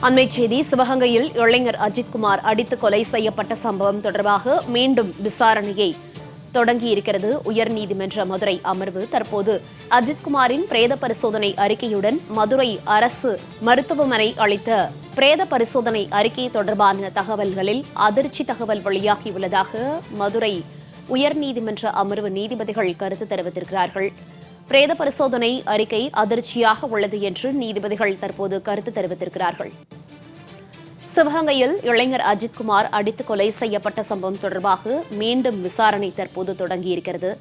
அண்மை செய்தி. சிவகங்கையில் இளைஞர் அஜித்குமார் அடித்து கொலை செய்யப்பட்ட சம்பவம் தொடர்பாக மீண்டும் விசாரணையை தொடங்கியிருக்கிறது உயர்நீதிமன்ற மதுரை அமர்வு. தற்போது அஜித்குமாரின் பிரேத பரிசோதனை அறிக்கையுடன் மதுரை அரசு மருத்துவமனை அளித்த பிரேத பரிசோதனை அறிக்கை தொடர்பான தகவல்களில் அதிர்ச்சி தகவல் வெளியாகியுள்ளதாக மதுரை உயர்நீதிமன்ற அமர்வு நீதிபதிகள் கருத்து தெரிவித்திருக்கிறார்கள். பிரேத பரிசோதனை அறிக்கை அதிர்ச்சியாக உள்ளது என்று நீதிபதிகள் தற்போது கருத்து தெரிவித்திருக்கிறார்கள். சிவகங்கையில் இளைஞர் அஜித்குமார் அடித்து கொலை செய்யப்பட்ட சம்பவம் தொடர்பாக மீண்டும் விசாரணை தற்போது தொடங்கியிருக்கிறது.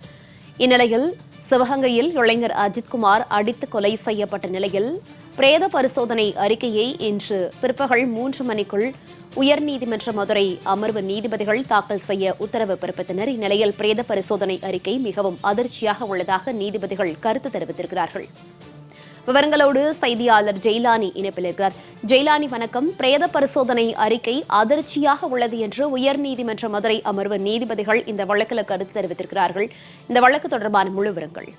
இந்நிலையில் சிவகங்கையில் இளைஞர் அஜித்குமார் அடித்து கொலை செய்யப்பட்ட நிலையில் பிரேத பரிசோதனை அறிக்கையை இன்று பிற்பகல் 3 மணிக்குள் உயர்நீதிமன்ற மதுரை அமர்வு நீதிபதிகள் தாக்கல் செய்ய உத்தரவு பிறப்பித்தனர். இந்நிலையில் பிரேத பரிசோதனை அறிக்கை மிகவும் அதிர்ச்சியாக உள்ளதாக நீதிபதிகள் கருத்து தெரிவித்திருக்கிறார்கள். விவரங்களோடு செய்தியாளர் ஜெயிலானி இணைப்பில் இருக்கிறார். ஜெயிலானி, வணக்கம். பிரேத பரிசோதனை அறிக்கை அதிர்ச்சியாக உள்ளது என்று உயர்நீதிமன்ற மதுரை அமர்வு நீதிபதிகள் இந்த வழக்கில் கருத்து தெரிவித்திருக்கிறார்கள். இந்த வழக்கு தொடர்பான முழு விவரங்கள்.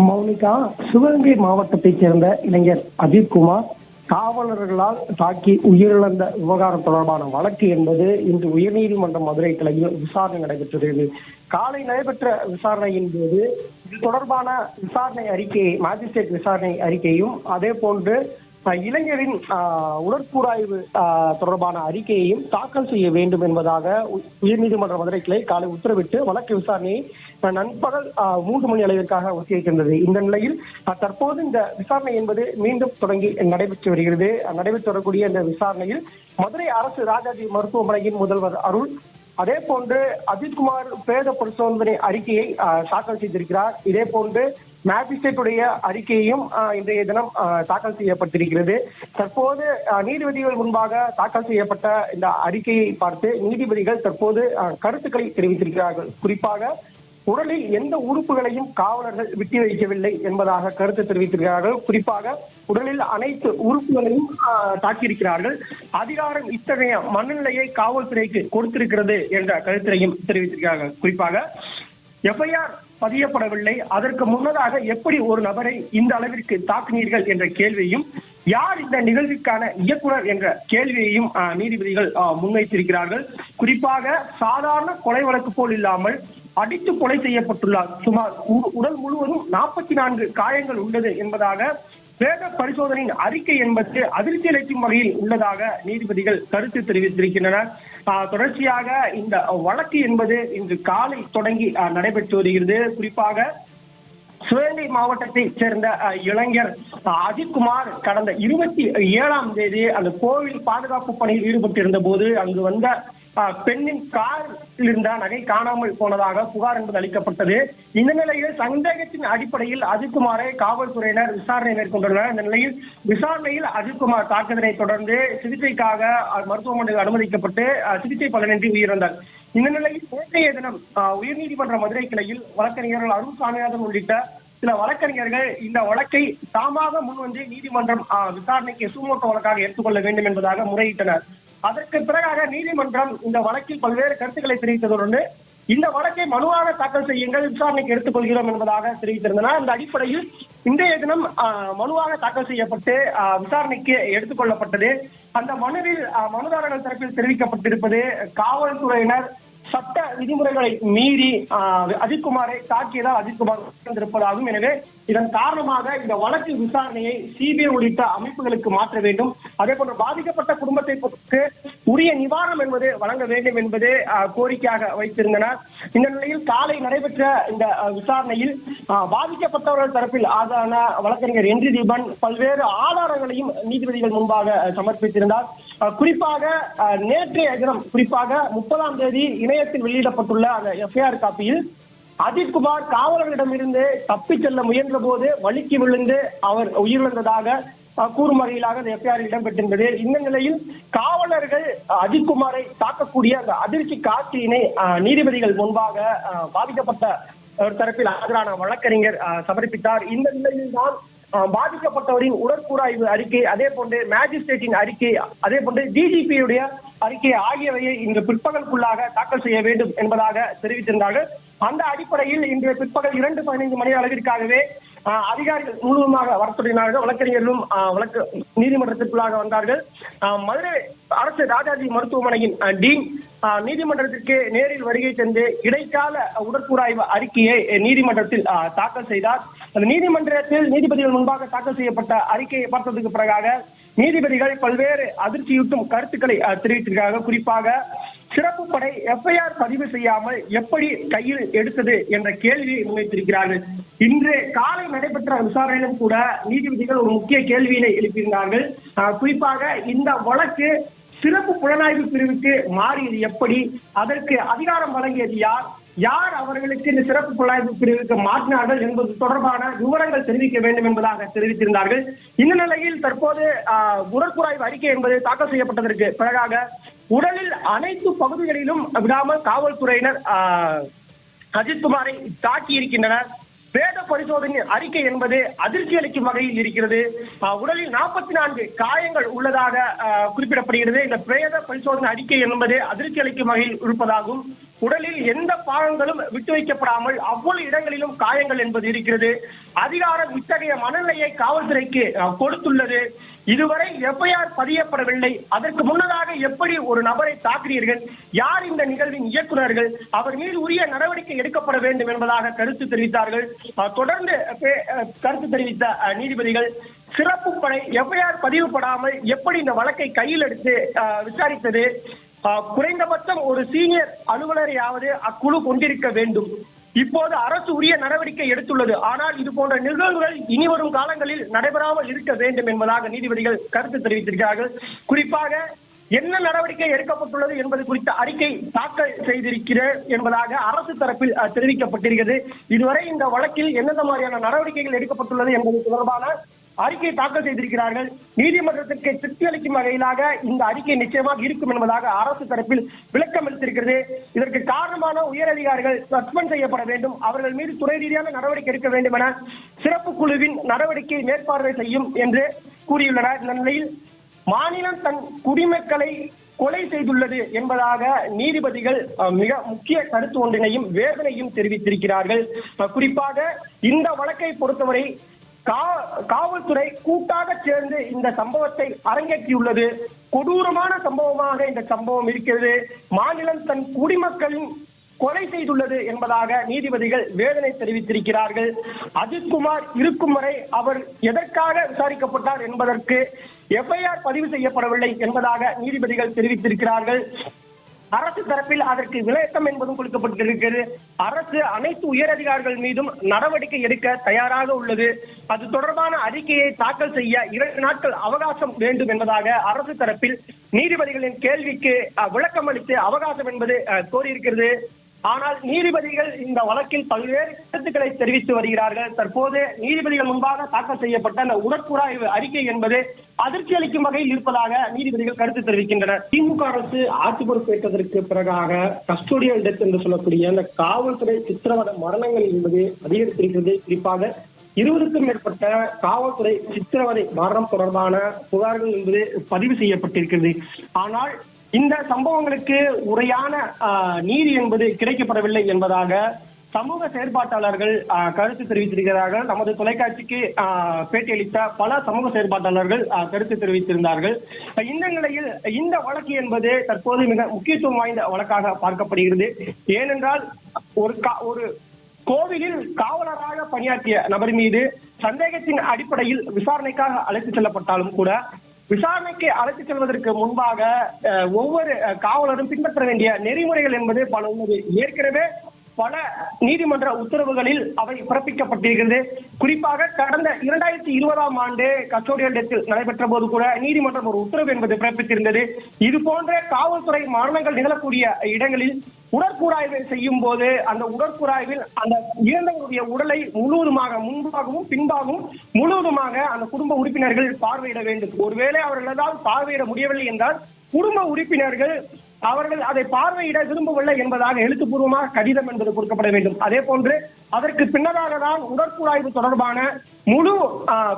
மௌனிகா, சிவகங்கை மாவட்டத்தைச் சேர்ந்த இளைஞர் அஜித்குமார் காவலர்களால் தாக்கி உயிரிழந்த விவகாரம் தொடர்பான வழக்கு என்பது இன்று உயர்நீதிமன்ற மதுரை கிளையில் விசாரணை நடைபெற்றது. காலை நடைபெற்ற விசாரணையின் போது இது தொடர்பான விசாரணை அறிக்கையை, மாஜிஸ்ட்ரேட் விசாரணை அறிக்கையும் அதே போன்று இளைஞரின் உடற்கூறாய்வு தொடர்பான அறிக்கையையும் தாக்கல் செய்ய வேண்டும் என்பதாக உயர்நீதிமன்ற மதுரை கிளை காலை உத்தரவிட்டு வழக்கு விசாரணையை நண்பகல் 3 மணி அளவிற்காக ஒத்திவைக்கின்றது. இந்த நிலையில் தற்போது இந்த விசாரணை என்பது மீண்டும் தொடங்கி நடைபெற்று வருகிறது. நடைபெற்று வரக்கூடிய இந்த விசாரணையில் மதுரை அரசு ராஜாஜி மருத்துவமனையின் முதல்வர் அருள், அதே போன்று அஜித்குமார் பிரேத பரிசோதனை அறிக்கையை தாக்கல் செய்திருக்கிறார். இதே போன்று மேஜிஸ்ட்ரேட்டுடைய அறிக்கையையும் இன்றைய தினம் தாக்கல் செய்யப்பட்டிருக்கிறது. தற்போது நீதிபதிகள் முன்பாக தாக்கல் செய்யப்பட்ட இந்த அறிக்கையை பார்த்து நீதிபதிகள் தற்போது கருத்துக்களை தெரிவித்திருக்கிறார்கள். குறிப்பாக உடலில் எந்த உறுப்புகளையும் காவலர்கள் விட்டு வைக்கவில்லை என்பதாக கருத்து தெரிவித்திருக்கிறார்கள். குறிப்பாக உடலில் அனைத்து உறுப்புகளையும் தாக்கியிருக்கிறார்கள். அதிகாரம் இத்தகைய மனநிலையை காவல்துறைக்கு கொடுத்திருக்கிறது என்ற கருத்தையும் தெரிவித்திருக்கிறார்கள். குறிப்பாக எஃப்ஐஆர் பதியப்படவில்லை, அதற்கு முன்னதாக எப்படி ஒரு நபரை இந்த அளவிற்கு தாக்கினீர்கள் என்ற கேள்வியையும், யார் இந்த நிகழ்விற்கான இயக்குனர் என்ற கேள்வியையும் நீதிபதிகள் முன்வைத்திருக்கிறார்கள். குறிப்பாக சாதாரண கொலை வழக்கு போல் இல்லாமல் அடித்து கொலை செய்யப்பட்டுள்ளார். சுமார் உடல் முழுவதும் 44 காயங்கள் உள்ளது என்பதாக பிரேத பரிசோதனையின் அறிக்கை என்பது அதிர்ச்சி அளிக்கும் வகையில் உள்ளதாக நீதிபதிகள் கருத்து தெரிவித்திருக்கின்றனர். தொடர்ச்சியாக இந்த வழக்கு என்பது இன்று காலை தொடங்கி நடைபெற்று வருகிறது. குறிப்பாக சிவகங்கை மாவட்டத்தை சேர்ந்த இளைஞர் அஜித்குமார் கடந்த 27ஆம் தேதி அந்த கோவில் பாதுகாப்பு பணியில் ஈடுபட்டிருந்த போது அங்கு வந்த பெண்ணின் காரில் இருந்த நகை காணாமல் போனதாக புகார் என்பது அளிக்கப்பட்டது. இந்த நிலையில் சந்தேகத்தின் அடிப்படையில் அஜித்குமாரை காவல்துறையினர் விசாரணை மேற்கொண்டுள்ளனர். இந்த நிலையில் விசாரணையில் அஜித்குமார் தாக்குதலை தொடர்ந்து சிகிச்சைக்காக மருத்துவமனையில் அனுமதிக்கப்பட்டு சிகிச்சை பலனின்றி உயிரிழந்தார். இந்த நிலையில் நேற்றைய தினம் உயர்நீதிமன்ற மதுரை கிளையில் வழக்கறிஞர்கள் அருண் சாமிநாதன் உள்ளிட்ட சில வழக்கறிஞர்கள் இந்த வழக்கை தாமாக முன்வந்து நீதிமன்றம் விசாரணைக்கு சுமூக வழக்காக ஏற்றுக்கொள்ள வேண்டும் என்பதாக முறையிட்டனர். அதற்கு பிறகாக நீதிமன்றம் இந்த வழக்கில் பல்வேறு கருத்துக்களை தெரிவித்ததோடு இந்த வழக்கை மனுவாக தாக்கல் செய்யுங்கள், விசாரணைக்கு எடுத்துக்கொள்கிறோம் என்பதாக தெரிவித்திருந்தனர். அந்த அடிப்படையில் இன்றைய தினம் மனுவாக தாக்கல் செய்யப்பட்டு விசாரணைக்கு எடுத்துக்கொள்ளப்பட்டது. அந்த மனுவில் மனுதாரர்கள் தரப்பில் தெரிவிக்கப்பட்டிருப்பது, காவல்துறையினர் சட்ட விதிமுறைகளை மீறி அஜித்குமாரை தாக்கியதால் அஜித்குமார் இருப்பதாகும். எனவே இதன் காரணமாக இந்த வழக்கு விசாரணையை சிபிஐ உள்ளிட்ட அமைப்புகளுக்கு மாற்ற வேண்டும். அதே போன்று பாதிக்கப்பட்ட குடும்பத்தை உரிய நிவாரணம் என்பது வழங்க வேண்டும் என்பது கோரிக்கையாக வைத்திருந்தனர். இந்த நிலையில் காலை நடைபெற்ற இந்த விசாரணையில் பாதிக்கப்பட்டவர்கள் தரப்பில் ஆஜரான வழக்கறிஞர் என்ரி தீபன் பல்வேறு ஆதாரங்களையும் நீதிபதிகள் முன்பாக சமர்ப்பித்திருந்தார். குறிப்பாக நேற்றைய தினம், குறிப்பாக 30ஆம் தேதி இணையத்தில் வெளியிடப்பட்டுள்ள அந்த எஃப்ஐஆர் காப்பியில் அஜித்குமார் காவலர்களிடமிருந்து தப்பிச் செல்ல முயன்ற போது வலிக்கு விழுந்து அவர் உயிரிழந்ததாக கூறும் வகையிலாக அந்த எஃப்ஐஆர் இடம்பெற்றிருந்தது. இந்த நிலையில் காவலர்கள் அஜித்குமாரை தாக்கக்கூடிய அந்த அதிர்ச்சி காட்சியினை நீதிபதிகள் முன்பாக பாதிக்கப்பட்ட தரப்பில் ஆஜரான வழக்கறிஞர் சமர்ப்பித்தார். இந்த நிலையில் தான் பாதிக்கப்பட்டவரின் உடற்கூறாய்வு அறிக்கை, அதே போன்று மேஜிஸ்ட்ரேட்டின் அறிக்கை, அதே போன்று டிஜிபியுடைய அறிக்கை ஆகியவையை இன்று பிற்பகலுக்குள்ளாக தாக்கல் செய்ய வேண்டும் என்பதாக தெரிவித்திருந்தார்கள். அந்த அடிப்படையில் இன்று பிற்பகல் 2:15 மணி அளவிற்காகவே அதிகாரிகள் முழுவதுமாக வரத்தொடங்கினார்கள். வழக்கறிஞர்களும் வழக்கு நீதிமன்றத்திற்குள்ளாக வந்தார்கள். மதுரை அரசு ராஜாஜி மருத்துவமனையின் டீன் நீதிமன்றத்திற்கு நேரில் வருகை தந்து இடைக்கால உடற்கூறாய்வு அறிக்கையை நீதிமன்றத்தில் தாக்கல் செய்தார். அந்த நீதிமன்றத்தில் நீதிபதிகள் முன்பாக தாக்கல் செய்யப்பட்ட அறிக்கையை பார்த்ததுக்கு பிறகாக நீதிபதிகள் பல்வேறு அதிர்ச்சியூட்டும் கருத்துக்களை தெரிவித்திருக்கிறார்கள். குறிப்பாக சிறப்பு படை எஃப்ஐஆர் பதிவு செய்யாமல் எப்படி கையில் எடுத்தது என்ற கேள்வியை முன்வைத்திருக்கிறார்கள். இன்று காலை நடைபெற்ற விசாரணையிலும் கூட நீதிபதிகள் ஒரு முக்கிய கேள்வியினை எழுப்பியிருந்தார்கள். குறிப்பாக இந்த வழக்கு சிறப்பு புலனாய்வு பிரிவுக்கு மாறியது எப்படி, அதற்கு அதிகாரம் வழங்கியது யார், யார் அவர்களுக்கு இந்த சிறப்பு புலனாய்வு பிரிவுக்கு மாற்றினார்கள் என்பது தொடர்பான விவரங்கள் தெரிவிக்க வேண்டும் என்பதாக தெரிவித்திருந்தார்கள். இந்த நிலையில் தற்போது உடற்கூறாய்வு அறிக்கை என்பது தாக்கல் செய்யப்பட்டதற்கு பிறகாக உடலில் அனைத்து பகுதிகளிலும் விடாமல் காவல்துறையினர் அஜித்குமாரை தாக்கி இருக்கின்றனர். பிரேத பரிசோதனை அறிக்கை என்பது அதிர்ச்சி அளிக்கும் வகையில் இருக்கிறது. உடலில் 44 காயங்கள் உள்ளதாக குறிப்பிடப்படுகிறது. இந்த பிரேத பரிசோதனை அறிக்கை என்பது அதிர்ச்சி அளிக்கும் வகையில் இருப்பதாகும். உடலில் எந்த பாகங்களும் விட்டு வைக்கப்படாமல் அவ்வளவு இடங்களிலும் காயங்கள் என்பது இருக்கிறது. அதிகாரம் இத்தகைய மனநிலையை காவல்துறைக்கு கொடுத்துள்ளது. இதுவரை எஃப்ஐஆர் பதியப்படவில்லை. அதற்கு முன்னதாக எப்படி ஒரு நபரை தாக்குறீர்கள், யார் இந்த நிகழ்வின் இயக்குநர்கள், அவர் மீது உரிய நடவடிக்கை எடுக்கப்பட வேண்டும் என்பதாக கருத்து தெரிவித்தார்கள். தொடர்ந்து கருத்து தெரிவித்த நீதிபதிகள் சிறப்பு படை எஃப்ஐஆர் பதிவுபடாமல் எப்படி இந்த வழக்கை கையில் எடுத்து விசாரித்தது, குறைந்தபட்சம் ஒரு சீனியர் அலுவலரையாவது அக்குழு கொண்டிருக்க வேண்டும். இப்போது அரசு உரிய நடவடிக்கை எடுத்துள்ளது. ஆனால் இது போன்ற நிகழ்வுகள் இனி வரும் காலங்களில் நடைபெறாமல் இருக்க வேண்டும் என்பதாக நீதிபதிகள் கருத்து தெரிவித்திருக்கிறார்கள். குறிப்பாக என்ன நடவடிக்கை எடுக்கப்பட்டுள்ளது என்பது குறித்த அறிக்கை தாக்கல் செய்திருக்கிறார் என்பதாக அரசு தரப்பில் தெரிவிக்கப்பட்டிருக்கிறது. இதுவரை இந்த வழக்கில் எந்தெந்த மாதிரியான நடவடிக்கைகள் எடுக்கப்பட்டுள்ளது என்பது தொடர்பான அறிக்கை தாக்கல் செய்திருக்கிறார்கள். நீதிமன்றத்திற்கு திருப்தி அளிக்கும் வகையிலாக இந்த அறிக்கை நிச்சயமாக இருக்கும் என்பதாக அரசு தரப்பில் விளக்கம் அளித்திருக்கிறது. இதற்கு காரணமான உயரதிகாரிகள் சஸ்பெண்ட் செய்யப்பட வேண்டும், அவர்கள் மீது துறை ரீதியான நடவடிக்கை எடுக்க வேண்டும் என சிறப்பு குழுவின் நடவடிக்கை மேற்பார்வை செய்யும் என்று கூறியுள்ளனர். இந்த நிலையில் மாநிலம் தன் குடிமக்களை கொலை செய்துள்ளது என்பதாக நீதிபதிகள் மிக முக்கிய கருத்து ஒன்றினையும் வேதனையும் தெரிவித்திருக்கிறார்கள். குறிப்பாக இந்த வழக்கை பொறுத்தவரை காவல்துறை கூட்டாக சேர்ந்து இந்த சம்பவத்தை அரங்கேற்றியுள்ளது. கொடூரமான சம்பவமாக இந்த சம்பவம் இருக்கிறது. மாநிலம் தன் குடிமக்களின் கொலை செய்துள்ளது என்பதாக நீதிபதிகள் வேதனை தெரிவித்திருக்கிறார்கள். அஜித்குமார் இருக்கும் வரை அவர் எதற்காக விசாரிக்கப்பட்டார் என்பதற்கு எஃப்ஐஆர் பதிவு செய்யப்படவில்லை என்பதாக நீதிபதிகள் தெரிவித்திருக்கிறார்கள். அரசு தரப்பில் அதற்கு விளக்கம் என்பதும் கொடுக்கப்பட்டிருக்கிறது. அரசு அனைத்து உயரதிகாரிகள் மீதும் நடவடிக்கை எடுக்க தயாராக உள்ளது. அது தொடர்பான அறிக்கையை தாக்கல் செய்ய 2 நாட்கள் அவகாசம் வேண்டும் என்பதாக அரசு தரப்பில் நீதிபதிகளின் கேள்விக்கு விளக்கம் அளித்து அவகாசம் என்பது கோரியிருக்கிறது. ஆனால் நீதிபதிகள் இந்த வழக்கில் பல்வேறு கருத்துக்களை தெரிவித்து வருகிறார்கள். தற்போது நீதிபதிகள் முன்பாக தாக்கல் செய்யப்பட்ட அந்த உடற்கூறாய்வு அறிக்கை என்பது அதிர்ச்சி அளிக்கும் வகையில் இருப்பதாக நீதிபதிகள் கருத்து தெரிவிக்கின்றனர். திமுக அரசு ஆட்சி பொறுப்பேற்றதற்கு பிறகாக கஸ்டோடியல் டெத் என்று சொல்லக்கூடிய அந்த காவல்துறை சித்திரவதை மரணங்கள் என்பது அதிகரித்திருக்கிறது. குறிப்பாக 20க்கும் மேற்பட்ட காவல்துறை சித்திரவதை மரணம் தொடர்பான புகார்கள் என்பது பதிவு செய்யப்பட்டிருக்கிறது. ஆனால் இந்த சம்பவங்களுக்கு உரையான நீதி என்பது கிடைக்கப்படவில்லை என்பதாக சமூக செயற்பாட்டாளர்கள் கருத்து தெரிவித்திருக்கிறார்கள். நமது தொலைக்காட்சிக்கு பேட்டியளித்த பல சமூக செயற்பாட்டாளர்கள் கருத்து தெரிவித்திருந்தார்கள். இந்த நிலையில் இந்த வழக்கு என்பது தற்போது மிக முக்கியத்துவம் வாய்ந்த வழக்காக பார்க்கப்படுகிறது. ஏனென்றால் ஒரு கோவிலில் காவலராக பணியாற்றிய நபர் மீது சந்தேகத்தின் அடிப்படையில் விசாரணைக்காக அழைத்து செல்லப்பட்டாலும் கூட விசாரணைக்கு அழைத்து செல்வதற்கு முன்பாக ஒவ்வொரு காவலரும் பின்பற்ற வேண்டிய நெறிமுறைகள் என்பது பல உள்ளது. ஏற்கனவே பல நீதிமன்ற உத்தரவுகளில் அவை பிறப்பிக்கப்பட்டிருக்கிறது. குறிப்பாக கடந்த 2020ஆம் ஆண்டு கஸ்டோடியல் டெத்தில் நடைபெற்ற போது கூட நீதிமன்றம் ஒரு உத்தரவு என்பது பிறப்பித்திருந்தது. இது போன்ற காவல்துறை மரணங்கள் நிகழக்கூடிய இடங்களில் உடற்கூறாய்வு செய்யும் போது அந்த உடற்கூறாய்வில் அந்த இறந்தவருடைய உடலை முழுவதுமாக முன்பாகவும் பின்பாகவும் முழுவதுமாக அந்த குடும்ப உறுப்பினர்கள் பார்வையிட வேண்டும். ஒருவேளை அவர்கள் ஏதாவது பார்வையிட முடியவில்லை என்றால் குடும்ப உறுப்பினர்கள் அவர்கள் அதை பார்வையிட விரும்பவில்லை என்பதாக எழுத்துப்பூர்வமாக கடிதம் என்பது கொடுக்கப்பட வேண்டும். அதே போன்று அதற்கு பின்னதாக தான் உடற்கூறாய்வு தொடர்பான முழு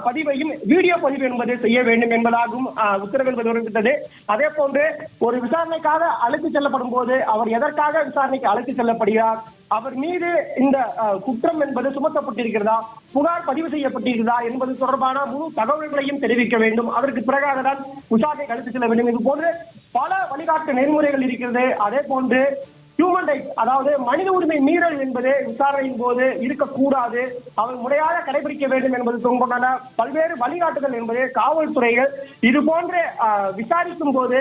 பதிவையும் வீடியோ பதிவு என்பது செய்ய வேண்டும் என்பதாகவும் உத்தரவு என்பது வருகிறது. அதே போன்று ஒரு விசாரணைக்காக அழைத்து செல்லப்படும் போது அவர் எதற்காக விசாரணைக்கு அழைத்து செல்லப்படுகிறார், அவர் மீது இந்த குற்றம் என்பது சுமத்தப்பட்டிருக்கிறதா, புகார் பதிவு செய்யப்பட்டிருக்கிறதா என்பது தொடர்பான முழு தகவல்களையும் தெரிவிக்க வேண்டும். அதற்கு பிறகாக தான் விசாரணை அழைத்து செல்ல வேண்டும். இது போன்று பல வழிகாட்டு நெறிமுறைகள் இருக்கிறது. அதே போன்று ஹியூமன் ரைட்ஸ், அதாவது மனித உரிமை மீறல் என்பது விசாரணையின் போது இருக்கக்கூடாது, அவர் முறையாக கடைபிடிக்க வேண்டும் என்பது தொடர்பான பல்வேறு வழிகாட்டுதல் என்பது காவல்துறைகள் இது போன்ற விசாரிக்கும் போது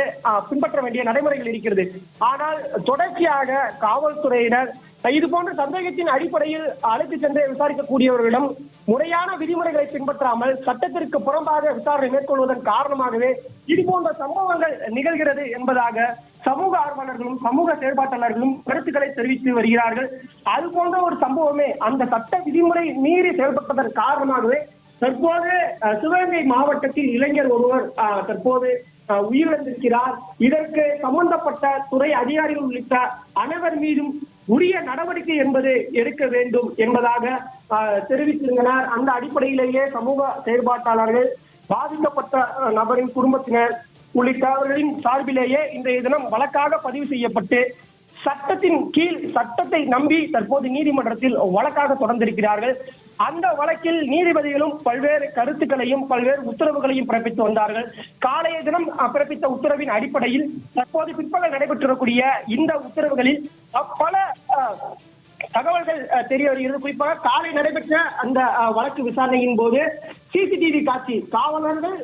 பின்பற்ற வேண்டிய நடைமுறைகள் இருக்கிறது. ஆனால் தொடர்ச்சியாக காவல்துறையினர் இது போன்ற சந்தேகத்தின் அடிப்படையில் அழைத்து சென்று விசாரிக்கக்கூடியவர்களிடம் முறையான விதிமுறைகளை பின்பற்றாமல் சட்டத்திற்கு புறம்பாக விசாரணை மேற்கொள்வதன் காரணமாகவே இது போன்ற சம்பவங்கள் நிகழ்கிறது என்பதாக சமூக ஆர்வலர்களும் சமூக செயல்பாட்டாளர்களும் கருத்துக்களை தெரிவித்து வருகிறார்கள். அது போன்ற ஒரு சம்பவமே அந்த சட்ட விதிமுறை மீறி செயல்பட்டதன் காரணமாகவே தற்போது சிவகங்கை மாவட்டத்தில் இளைஞர் ஒருவர் தற்போது உயிரிழந்திருக்கிறார். இதற்கு சம்பந்தப்பட்ட துறை அதிகாரிகள் உள்ளிட்ட அனைவர் மீதும் உரிய நடவடிக்கை என்பது எடுக்க வேண்டும் என்பதாக தெரிவித்திருந்தனர். அந்த அடிப்படையிலேயே சமூக செயல்பாட்டாளர்கள், பாதிக்கப்பட்ட நபரின் குடும்பத்தினர் உள்ளிட்டவர்களின் சார்பிலேயே இன்றைய தினம் வழக்காக பதிவு செய்யப்பட்டு சட்டத்தின் கீழ் சட்டத்தை நம்பி தற்போது நீதிமன்றத்தில் வழக்காக தொடர்ந்திருக்கிறார்கள். அந்த வழக்கில் நீதிபதிகளும் பல்வேறு கருத்துக்களையும் பல்வேறு உத்தரவுகளையும் பிறப்பித்து வந்தார்கள். காலைய தினம் பிறப்பித்த உத்தரவின் அடிப்படையில் தற்போது பிற்பகல் நடைபெற்றிருக்கக்கூடிய இந்த உத்தரவுகளில் பல தகவல்கள் தெரிய வருகிறது. குறிப்பாக காலை நடைபெற்ற அந்த வழக்கு விசாரணையின் போது சிசிடிவி காட்சி, காவலர்கள்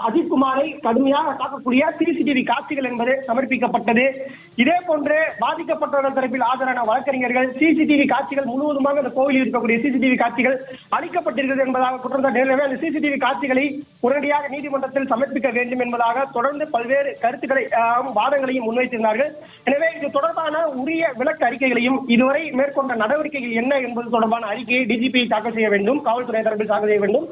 அஜித்குமாரை கடுமையாக தாக்கக்கூடிய சிசிடிவி காட்சிகள் என்பது சமர்ப்பிக்கப்பட்டது. இதே போன்று பாதிக்கப்பட்டவர்கள் தரப்பில் ஆஜரான வழக்கறிஞர்கள் சிசிடிவி காட்சிகள் முழுவதுமாக அந்த கோவிலில் இருக்கக்கூடிய சிசிடிவி காட்சிகள் அளிக்கப்பட்டிருக்கிறது என்பதாக குற்றம் சாட்டிய அந்த சிசிடிவி காட்சிகளை உடனடியாக நீதிமன்றத்தில் சமர்ப்பிக்க வேண்டும் என்பதாக தொடர்ந்து பல்வேறு கருத்துக்களை வாதங்களையும் முன்வைத்திருந்தார்கள். எனவே இது தொடர்பான உரிய விளக்க அறிக்கைகளையும் இதுவரை மேற்கொண்ட நடவடிக்கைகள் என்ன என்பது தொடர்பான அறிக்கையை டிஜிபி தாக்கல் செய்ய வேண்டும், காவல்துறை தரப்பில் தாக்கல் செய்ய வேண்டும்.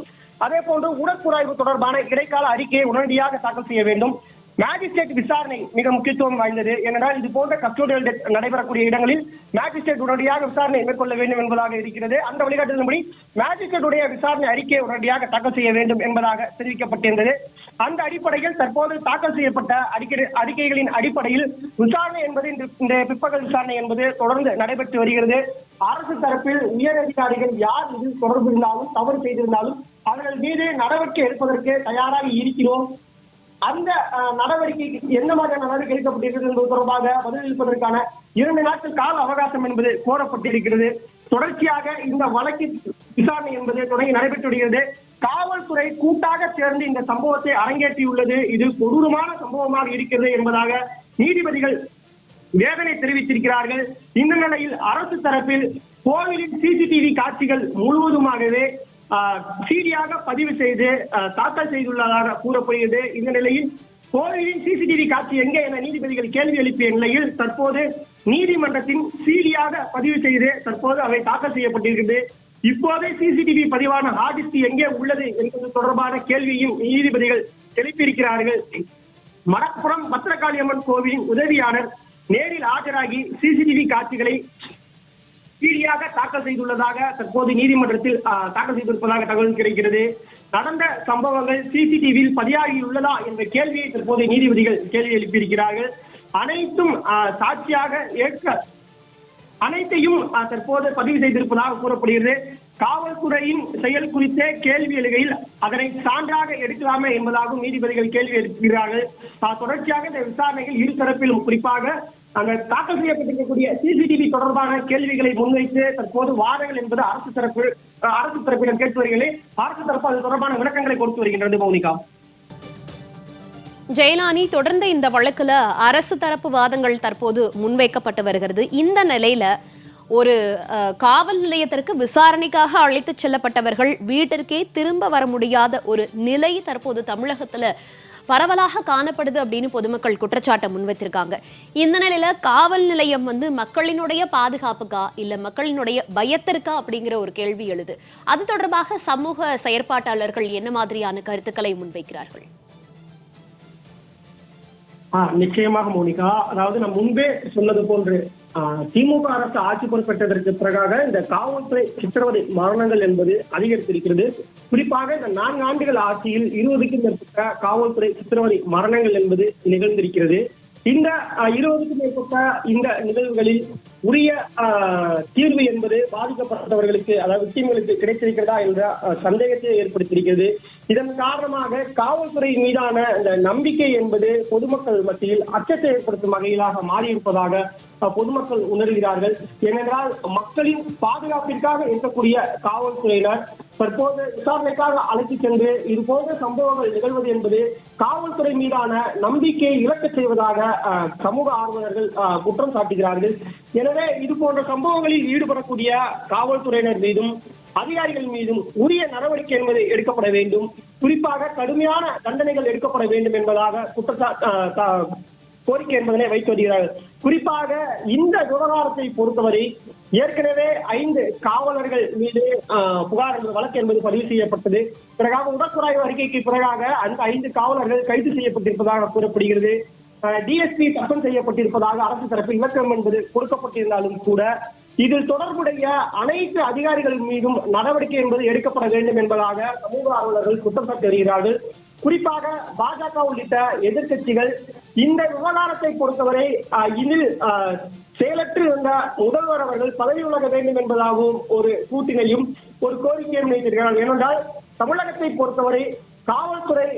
அதே போன்று உடற்குறாய்வு தொடர்பான இடைக்கால அறிக்கையை உடனடியாக தாக்கல் செய்ய வேண்டும். மேஜிஸ்ட்ரேட் விசாரணை மிக முக்கியத்துவம் வாய்ந்தது. ஏனென்றால் இது போன்ற கஸ்டோடியல் டெத் நடைபெறக்கூடிய இடங்களில் மேஜிஸ்ட்ரேட் உடனடியாக விசாரணை மேற்கொள்ள வேண்டும் என்பதாக இருக்கிறது. அந்த வழிகாட்டுதலின்படி மேஜிஸ்ட்ரேட்டுடைய விசாரணை அறிக்கையை உடனடியாக தாக்கல் செய்ய வேண்டும் என்பதாக தெரிவிக்கப்பட்டிருந்தது. அந்த அடிப்படையில் தற்போது தாக்கல் செய்யப்பட்ட அறிக்கைகளின் அடிப்படையில் விசாரணை என்பது இந்த பிற்பகல் விசாரணை என்பது தொடர்ந்து நடைபெற்று வருகிறது. அரசு தரப்பில் உயர் அதிகாரிகள் யார் இதில் தொடர்பு இருந்தாலும் தவறு செய்திருந்தாலும் அவர்கள் மீது நடவடிக்கை எடுப்பதற்கு தயாராக இருக்கிறோம். அந்த நடவடிக்கைக்கு எந்த மாதிரியான நடவடிக்கை எடுக்கப்பட்டிருக்கிறது என்பது தொடர்பாக பதிலளிப்பதற்கான 2 நாட்கள் கால அவகாசம் என்பது கோரப்பட்டிருக்கிறது. தொடர்ச்சியாக இந்த வழக்கின் விசாரணை என்பது தொடங்கி நடைபெற்று வருகிறது. காவல்துறை கூட்டாக சேர்ந்து இந்த சம்பவத்தை அரங்கேற்றியுள்ளது. இது கொடூரமான சம்பவமாக இருக்கிறது என்பதாக நீதிபதிகள் வேதனை தெரிவித்திருக்கிறார்கள். இந்த நிலையில் அரசு தரப்பில் கோவிலின் சிசிடிவி காட்சிகள் முழுவதுமாகவே சீடியாக பதிவு செய்து தாக்கல் செய்துள்ளதாக கூறப்படுகிறது. இந்த நிலையில் கோவிலின் சிசிடிவி காட்சி எங்கே என நீதிபதிகள் கேள்வி எழுப்பிய நிலையில் தற்போது நீதிமன்றத்தின் சீடியாக பதிவு செய்து தற்போது அவை தாக்கல் செய்யப்பட்டிருக்கிறது. இப்போதே சிசிடிவி பதிவான ஹார்ட் எங்கே உள்ளது என்பது தொடர்பான கேள்வியும் நீதிபதிகள் எழுப்பியிருக்கிறார்கள். மடப்புறம் பத்திரகாளியம்மன் கோவிலின் உதவியாளர் நேரில் ஆஜராகி சிசிடிவி காட்சிகளை சீடியாக தாக்கல் செய்துள்ளதாக தற்போது நீதிமன்றத்தில் தாக்கல் செய்திருப்பதாக தகவல் கிடைக்கிறது. நடந்த சம்பவங்கள் சிசிடிவியில் பதிவாகியுள்ளதா என்ற கேள்வியை தற்போது நீதிபதிகள் கேள்வி எழுப்பியிருக்கிறார்கள். அனைத்தும் சாட்சியாக ஏற்க அனைத்தையும் தற்போது பதிவு செய்திருப்பதாக கூறப்படுகிறது. காவல்துறையின் செயல் குறித்த கேள்வி எழுகையில் அதனை சான்றாக எடுக்கலாமே என்பதாகவும் நீதிபதிகள் கேள்வி எழுப்புகிறார்கள். தொடர்ச்சியாக இந்த விசாரணைகள் இருதரப்பிலும் குறிப்பாக அந்த தாக்கல் செய்யப்பட்டிருக்கக்கூடிய சிசிடிவி தொடர்பான கேள்விகளை முன்வைத்து தற்போது வாதங்கள் என்பது அரசு தரப்பினர் கேட்டு வருகிறது. அரசு தரப்பு அது தொடர்பான விளக்கங்களை கொடுத்து வருகின்றது. மௌனிகா, ஜெயலானி, தொடர்ந்து இந்த வழக்குல அரசு தரப்பு வாதங்கள் தற்போது முன்வைக்கப்பட்டு வருகிறது. இந்த நிலையில ஒரு காவல் நிலையத்திற்கு விசாரணைக்காக அழைத்து செல்லப்பட்டவர்கள் வீட்டிற்கே திரும்ப வர முடியாத ஒரு நிலை தற்போது தமிழகத்துல பரவலாக காணப்படுது அப்படின்னு பொதுமக்கள் குற்றச்சாட்டை முன்வைத்திருக்காங்க. இந்த நிலையில காவல் நிலையம் மக்களினுடைய பாதுகாப்புக்கா இல்ல மக்களினுடைய பயத்திற்கா அப்படிங்கிற ஒரு கேள்வி எழுது. அது தொடர்பாக சமூக செயற்பாட்டாளர்கள் என்ன மாதிரியான கருத்துக்களை முன்வைக்கிறார்கள்? நிச்சயமாக மோனிகா, அதாவது நான் முன்பே சொன்னது போன்று திமுக அரசு ஆட்சி பொறுப்பேற்றதற்கு பிறகாக இந்த காவல்துறை சித்திரவதை மரணங்கள் என்பது அதிகரித்திருக்கிறது. குறிப்பாக இந்த 4 ஆண்டுகள் ஆட்சியில் 20க்கும் மேற்பட்ட காவல்துறை சித்திரவதை மரணங்கள் என்பது நிகழ்ந்திருக்கிறது. இந்த 20க்கும் மேற்பட்ட இந்த நிகழ்வுகளில் உரிய தீர்வு என்பது பாதிக்கப்பட்டவர்களுக்கு, அதாவது விக்டிம்களுக்கு கிடைத்திருக்கிறதா என்ற சந்தேகத்தை ஏற்படுத்தியிருக்கிறது. இதன் காரணமாக காவல்துறை மீதான இந்த நம்பிக்கை என்பது பொதுமக்கள் மத்தியில் அச்சத்தை ஏற்படுத்தும் வகையிலாக மாறியிருப்பதாக பொதுமக்கள் உணர்கிறார்கள். ஏனென்றால் மக்களின் பாதுகாப்பிற்காக இருக்கக்கூடிய காவல்துறையினர் தற்போது விசாரணைக்காக அழைத்து சென்று இது போன்ற சம்பவங்கள் நிகழ்வது என்பது காவல்துறை மீதான நம்பிக்கையை இழக்கச் செய்வதாக சமூக ஆர்வலர்கள் குற்றம் சாட்டுகிறார்கள். எனவே இது போன்ற சம்பவங்களில் ஈடுபடக்கூடிய காவல்துறையினர் மீதும் அதிகாரிகள் மீதும் உரிய நடவடிக்கை என்பது எடுக்கப்பட வேண்டும். குறிப்பாக கடுமையான தண்டனைகள் எடுக்கப்பட வேண்டும் என்பதாக கோரிக்கை என்பதனை வைத்து வருகிறார்கள். குறிப்பாக இந்த விவகாரத்தை பொறுத்தவரை ஏற்கனவே 5 காவலர்கள் மீது புகார் என்ற வழக்கு என்பது பதிவு செய்யப்பட்டது. பிறகாக உடற்குறாய்வு அறிக்கைக்கு பிறகாக அந்த 5 காவலர்கள் கைது செய்யப்பட்டிருப்பதாக கூறப்படுகிறது. டிஎஸ்பி சஸ்பெண்ட் செய்யப்பட்டிருப்பதாக அரசு தரப்பில் விளக்கம் என்பது கொடுக்கப்பட்டிருந்தாலும் கூட இதில் தொடர்புடைய அனைத்து அதிகாரிகள் மீதும் நடவடிக்கை என்பது எடுக்கப்பட வேண்டும் என்பதாக சமூக ஆர்வலர்கள் குற்றம் சாட்டி வருகிறார்கள். குறிப்பாக பாஜக உள்ளிட்ட எதிர்கட்சிகள் இந்த விவகாரத்தை பொறுத்தவரை இதில் செயலற்று இருந்த முதல்வர் அவர்கள் பதவி விலக வேண்டும் என்பதாகவும் ஒரு கூட்டினையும் ஒரு கோரிக்கையும் வைத்திருக்கிறார்கள். ஏனென்றால் தமிழகத்தை பொறுத்தவரை காவல்துறை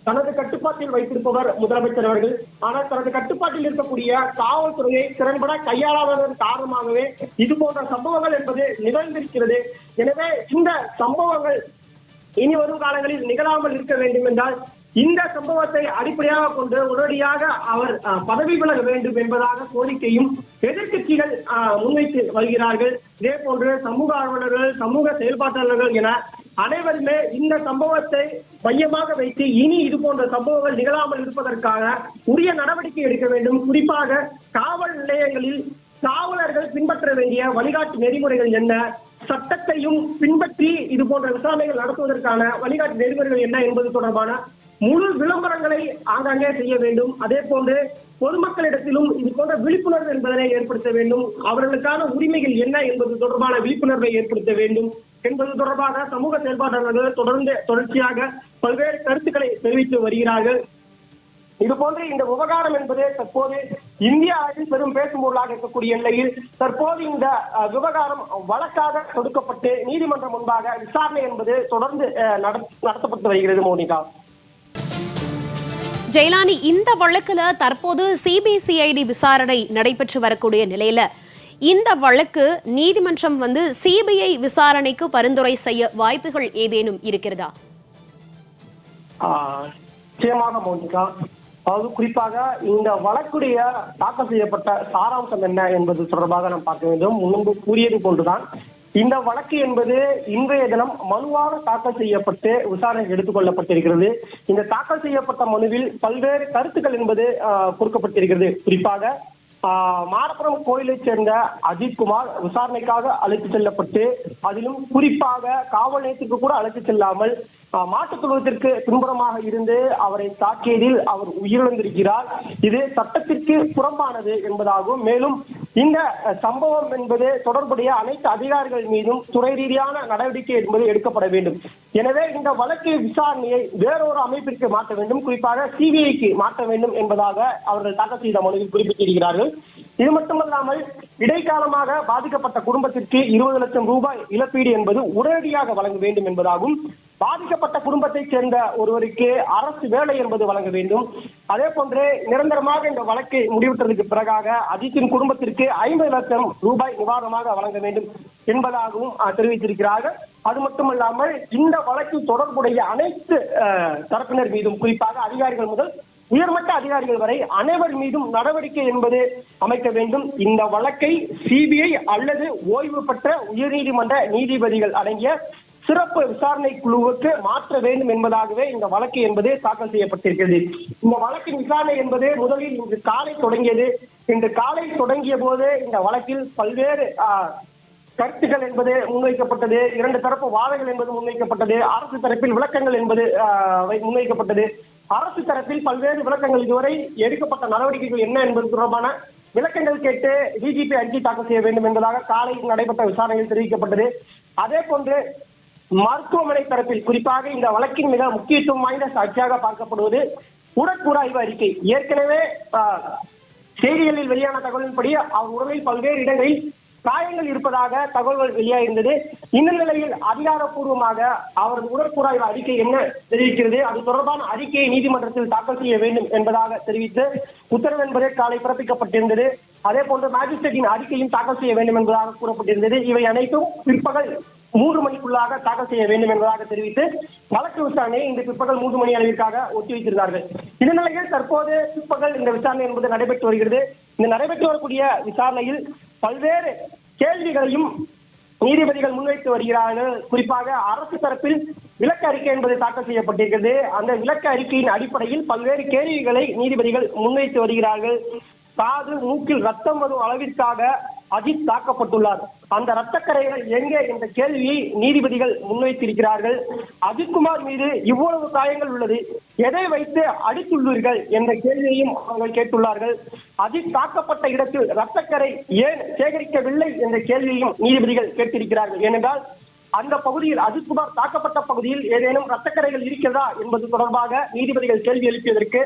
தனது கட்டுப்பாட்டில் வைத்திருப்பவர் முதலமைச்சர் அவர்கள். ஆனால் தனது கட்டுப்பாட்டில் இருக்கக்கூடிய காவல்துறையை திறன்பட கையாளாததன் காரணமாகவே இது போன்ற சம்பவங்கள் என்பது நிகழ்ந்திருக்கிறது. எனவே இந்த சம்பவங்கள் இனி வரும் காலங்களில் நிகழாமல் இருக்க வேண்டும் என்றால் இந்த சம்பவத்தை அடிப்படையாக கொண்டு உடனடியாக அவர் பதவி விலக வேண்டும் என்பதாக கோரிக்கையும் எதிர்கட்சிகள் முன்வைத்து வருகிறார்கள். இதே போன்று சமூக ஆர்வலர்கள், சமூக செயல்பாட்டாளர்கள் என அனைவருமே இந்த சம்பவத்தை மையமாக வைத்து இனி இது போன்ற சம்பவங்கள் நிகழாமல் இருப்பதற்காக உரிய நடவடிக்கை எடுக்க வேண்டும். குறிப்பாக காவல் நிலையங்களில் காவலர்கள் பின்பற்ற வேண்டிய வழிகாட்டு நெறிமுறைகள் என்ன, சட்டத்தையும் பின்பற்றி இது போன்ற விசாரணைகள் நடத்துவதற்கான வழிகாட்டு நெறிமுறைகள் என்ன என்பது தொடர்பான முழு விளம்பரங்களை ஆங்காங்கே செய்ய வேண்டும். அதே போன்று பொதுமக்களிடத்திலும் இது போன்ற விழிப்புணர்வு என்பதனை ஏற்படுத்த வேண்டும். அவர்களுக்கான உரிமைகள் என்ன என்பது தொடர்பான விழிப்புணர்வை ஏற்படுத்த வேண்டும் என்பது தொடர்பாக சமூக செயல்பாட்டாளர்கள் தொடர்ச்சியாக பல்வேறு கருத்துக்களை தெரிவித்து வருகிறார்கள். இது போன்ற இந்த விவகாரம் என்பது தற்போது இந்திய அரசில் பெரும் பேசும் பொருளாக இருக்கக்கூடிய நிலையில் தற்போது இந்த விவகாரம் வழக்காக தொடுக்கப்பட்டு நீதிமன்றம் முன்பாக விசாரணை என்பது தொடர்ந்து நடத்தப்பட்டு வருகிறது. மோனிகா, ஜெயலானி, இந்த வழக்குல தற்போது சிபிசிஐடி விசாரணை நடைபெற்று வரக்கூடிய நிலையில இந்த வழக்கு நீதிமன்றம் சிபிஐ விசாரணைக்கு பரிந்துரை செய்ய வாய்ப்புகள் ஏதேனும் இருக்கிறதா? நிச்சயமாக மோனிகா, அதாவது குறிப்பாக இந்த வழக்குடைய தாக்கல் செய்யப்பட்ட சாராம்சம் என்ன என்பது தொடர்பாக நாம் பார்க்க வேண்டும். முன்பு கூறியது போன்றுதான் இந்த வழக்கு என்பது இன்றைய தினம் மனுவாக தாக்கல் செய்யப்பட்டு விசாரணைக்கு எடுத்துக் கொள்ளப்பட்டிருக்கிறது. இந்த தாக்கல் செய்யப்பட்ட மனுவில் பல்வேறு கருத்துக்கள் என்பது கொடுக்கப்பட்டிருக்கிறது. குறிப்பாக மாரப்புறம் கோயிலைச் சேர்ந்த அஜித்குமார் விசாரணைக்காக அழைத்து செல்லப்பட்டு அதிலும் குறிப்பாக காவல் நிலையத்திற்கு கூட அழைத்து செல்லாமல் மாட்டுத் தொழுவத்திற்கு பின்புறமாக இருந்து அவரை தாக்கியதில் அவர் உயிரிழந்திருக்கிறார். இது சட்டத்திற்கு புறம்பானது என்பதாகும். மேலும் இந்த சம்பவம் என்பது தொடர்புடைய அனைத்து அதிகாரிகள் மீதும் துறை ரீதியான நடவடிக்கை என்பது எடுக்கப்பட வேண்டும். எனவே இந்த வழக்கு விசாரணையை வேறொரு அமைப்பிற்கு மாற்ற வேண்டும், குறிப்பாக சிபிஐக்கு மாற்ற வேண்டும் என்பதாக அவர்கள் தாக்கல் செய்த மனுவில் குறிப்பிட்டிருக்கிறார்கள். இது மட்டுமல்லாமல் இடைக்காலமாக பாதிக்கப்பட்ட குடும்பத்திற்கு 20 லட்சம் ரூபாய் இழப்பீடு என்பது உடனடியாக வழங்க வேண்டும் என்பதாகும். பாதிக்கப்பட்ட குடும்பத்தைச் சேர்ந்த ஒருவருக்கு அரசு வேலை என்பது வழங்க வேண்டும். அதே போன்று நிரந்தரமாக இந்த வழக்கை முடிவுற்றதுக்கு பிறகாக அஜித்தின் குடும்பத்திற்கு 50 லட்சம் ரூபாய் நிவாரணமாக வழங்க வேண்டும் என்பதாகவும் தெரிவித்திருக்கிறார்கள். அது மட்டுமல்லாமல் இந்த வழக்கில் தொடர்புடைய அனைத்து தரப்பினர் மீதும், குறிப்பாக அதிகாரிகள் முதல் உயர்மட்ட அதிகாரிகள் வரை அனைவர் மீதும் நடவடிக்கை என்பது அமைக்க வேண்டும். இந்த வழக்கை சிபிஐ அல்லது ஓய்வு பெற்ற உயர்நீதிமன்ற நீதிபதிகள் அடங்கிய சிறப்பு விசாரணை குழுவுக்கு மாற்ற வேண்டும் என்பதாகவே இந்த வழக்கு என்பது தாக்கல் செய்யப்பட்டிருக்கிறது. இந்த வழக்கின் விசாரணை என்பது முதலில் இன்று காலை தொடங்கியது. இன்று காலை தொடங்கிய போது இந்த வழக்கில் பல்வேறு கருத்துக்கள் என்பது முன்வைக்கப்பட்டது, 2 தரப்பு வாதங்கள் என்பது முன்வைக்கப்பட்டது, அரசு தரப்பில் விளக்கங்கள் என்பது முன்வைக்கப்பட்டது. அரசு தரப்பில் பல்வேறு விளக்கங்கள், இதுவரை எடுக்கப்பட்ட நடவடிக்கைகள் என்ன என்பது தொடர்பான விளக்கங்கள் கேட்டு டிஜிபி அறிக்கை தாக்கல் செய்ய வேண்டும் என்பதாக காலை நடைபெற்ற விசாரணையில் தெரிவிக்கப்பட்டது. அதே போன்று மருத்துவமனை தரப்பில், குறிப்பாக இந்த வழக்கின் மிக முக்கியத்துவம் வாய்ந்த சாட்சியாக பார்க்கப்படுவது உடற்கூறாய்வு அறிக்கை. ஏற்கனவே செய்திகளில் வெளியான தகவலின்படி அவர் உடலில் பல்வேறு இடங்களில் காயங்கள் இருப்பதாக தகவல்கள் வெளியாகிருந்தது. இந்த நிலையில் அதிகாரப்பூர்வமாக அவரது உடற்கூறாய்வு அறிக்கை என்ன தெரிவிக்கிறது, அது தொடர்பான அறிக்கையை நீதிமன்றத்தில் தாக்கல் செய்ய வேண்டும் என்பதாக தெரிவித்து உத்தரவு என்பது காலை பிறப்பிக்கப்பட்டிருந்தது. அதே போன்று மேஜிஸ்ட்ரேட்டின் அறிக்கையும் தாக்கல் செய்ய வேண்டும் என்பதாக கூறப்பட்டிருந்தது. இவை அனைத்தும் பிற்பகல் 3 மணிக்குள்ளாக தாக்கல் செய்ய வேண்டும் என்பதாக தெரிவித்து வழக்கு விசாரணையை இந்த பிற்பகல் 3 மணி அளவிற்காக ஒத்திவைத்திருந்தார்கள். இந்த நிலையில் தற்போது பிற்பகல் இந்த விசாரணை என்பது நடைபெற்று வருகிறது. இந்த நடைபெற்று வரக்கூடிய விசாரணையில் பல்வேறு கேள்விகளையும் நீதிபதிகள் முன்வைத்து வருகிறார்கள். குறிப்பாக அரசு தரப்பில் விளக்க அறிக்கை என்பது தாக்கல் செய்யப்பட்டிருக்கிறது. அந்த விளக்க அறிக்கையின் அடிப்படையில் பல்வேறு கேள்விகளை நீதிபதிகள் முன்வைத்து வருகிறார்கள். காது மூக்கில் ரத்தம் வரும் அளவிற்காக அஜித் தாக்கப்பட்டுள்ளார், அந்த ரத்தக்கரைகள் எங்கே என்ற கேள்வியை நீதிபதிகள் முன்வைத்திருக்கிறார்கள். அஜித்குமார் மீது இவ்வளவு காயங்கள் உள்ளது, எதை வைத்து அடித்துள்ளீர்கள் என்ற கேள்வியையும் அவர்கள் கேட்டுள்ளார்கள். அஜித் தாக்கப்பட்ட இடத்தில் ரத்தக்கரை ஏன் சேகரிக்கவில்லை என்ற கேள்வியையும் நீதிபதிகள் கேட்டிருக்கிறார்கள். ஏனென்றால் அந்த பகுதியில் அஜித்குமார் தாக்கப்பட்ட பகுதியில் ஏதேனும் ரத்தக்கரைகள் இருக்கிறதா என்பது தொடர்பாக நீதிபதிகள் கேள்வி எழுப்பியதற்கு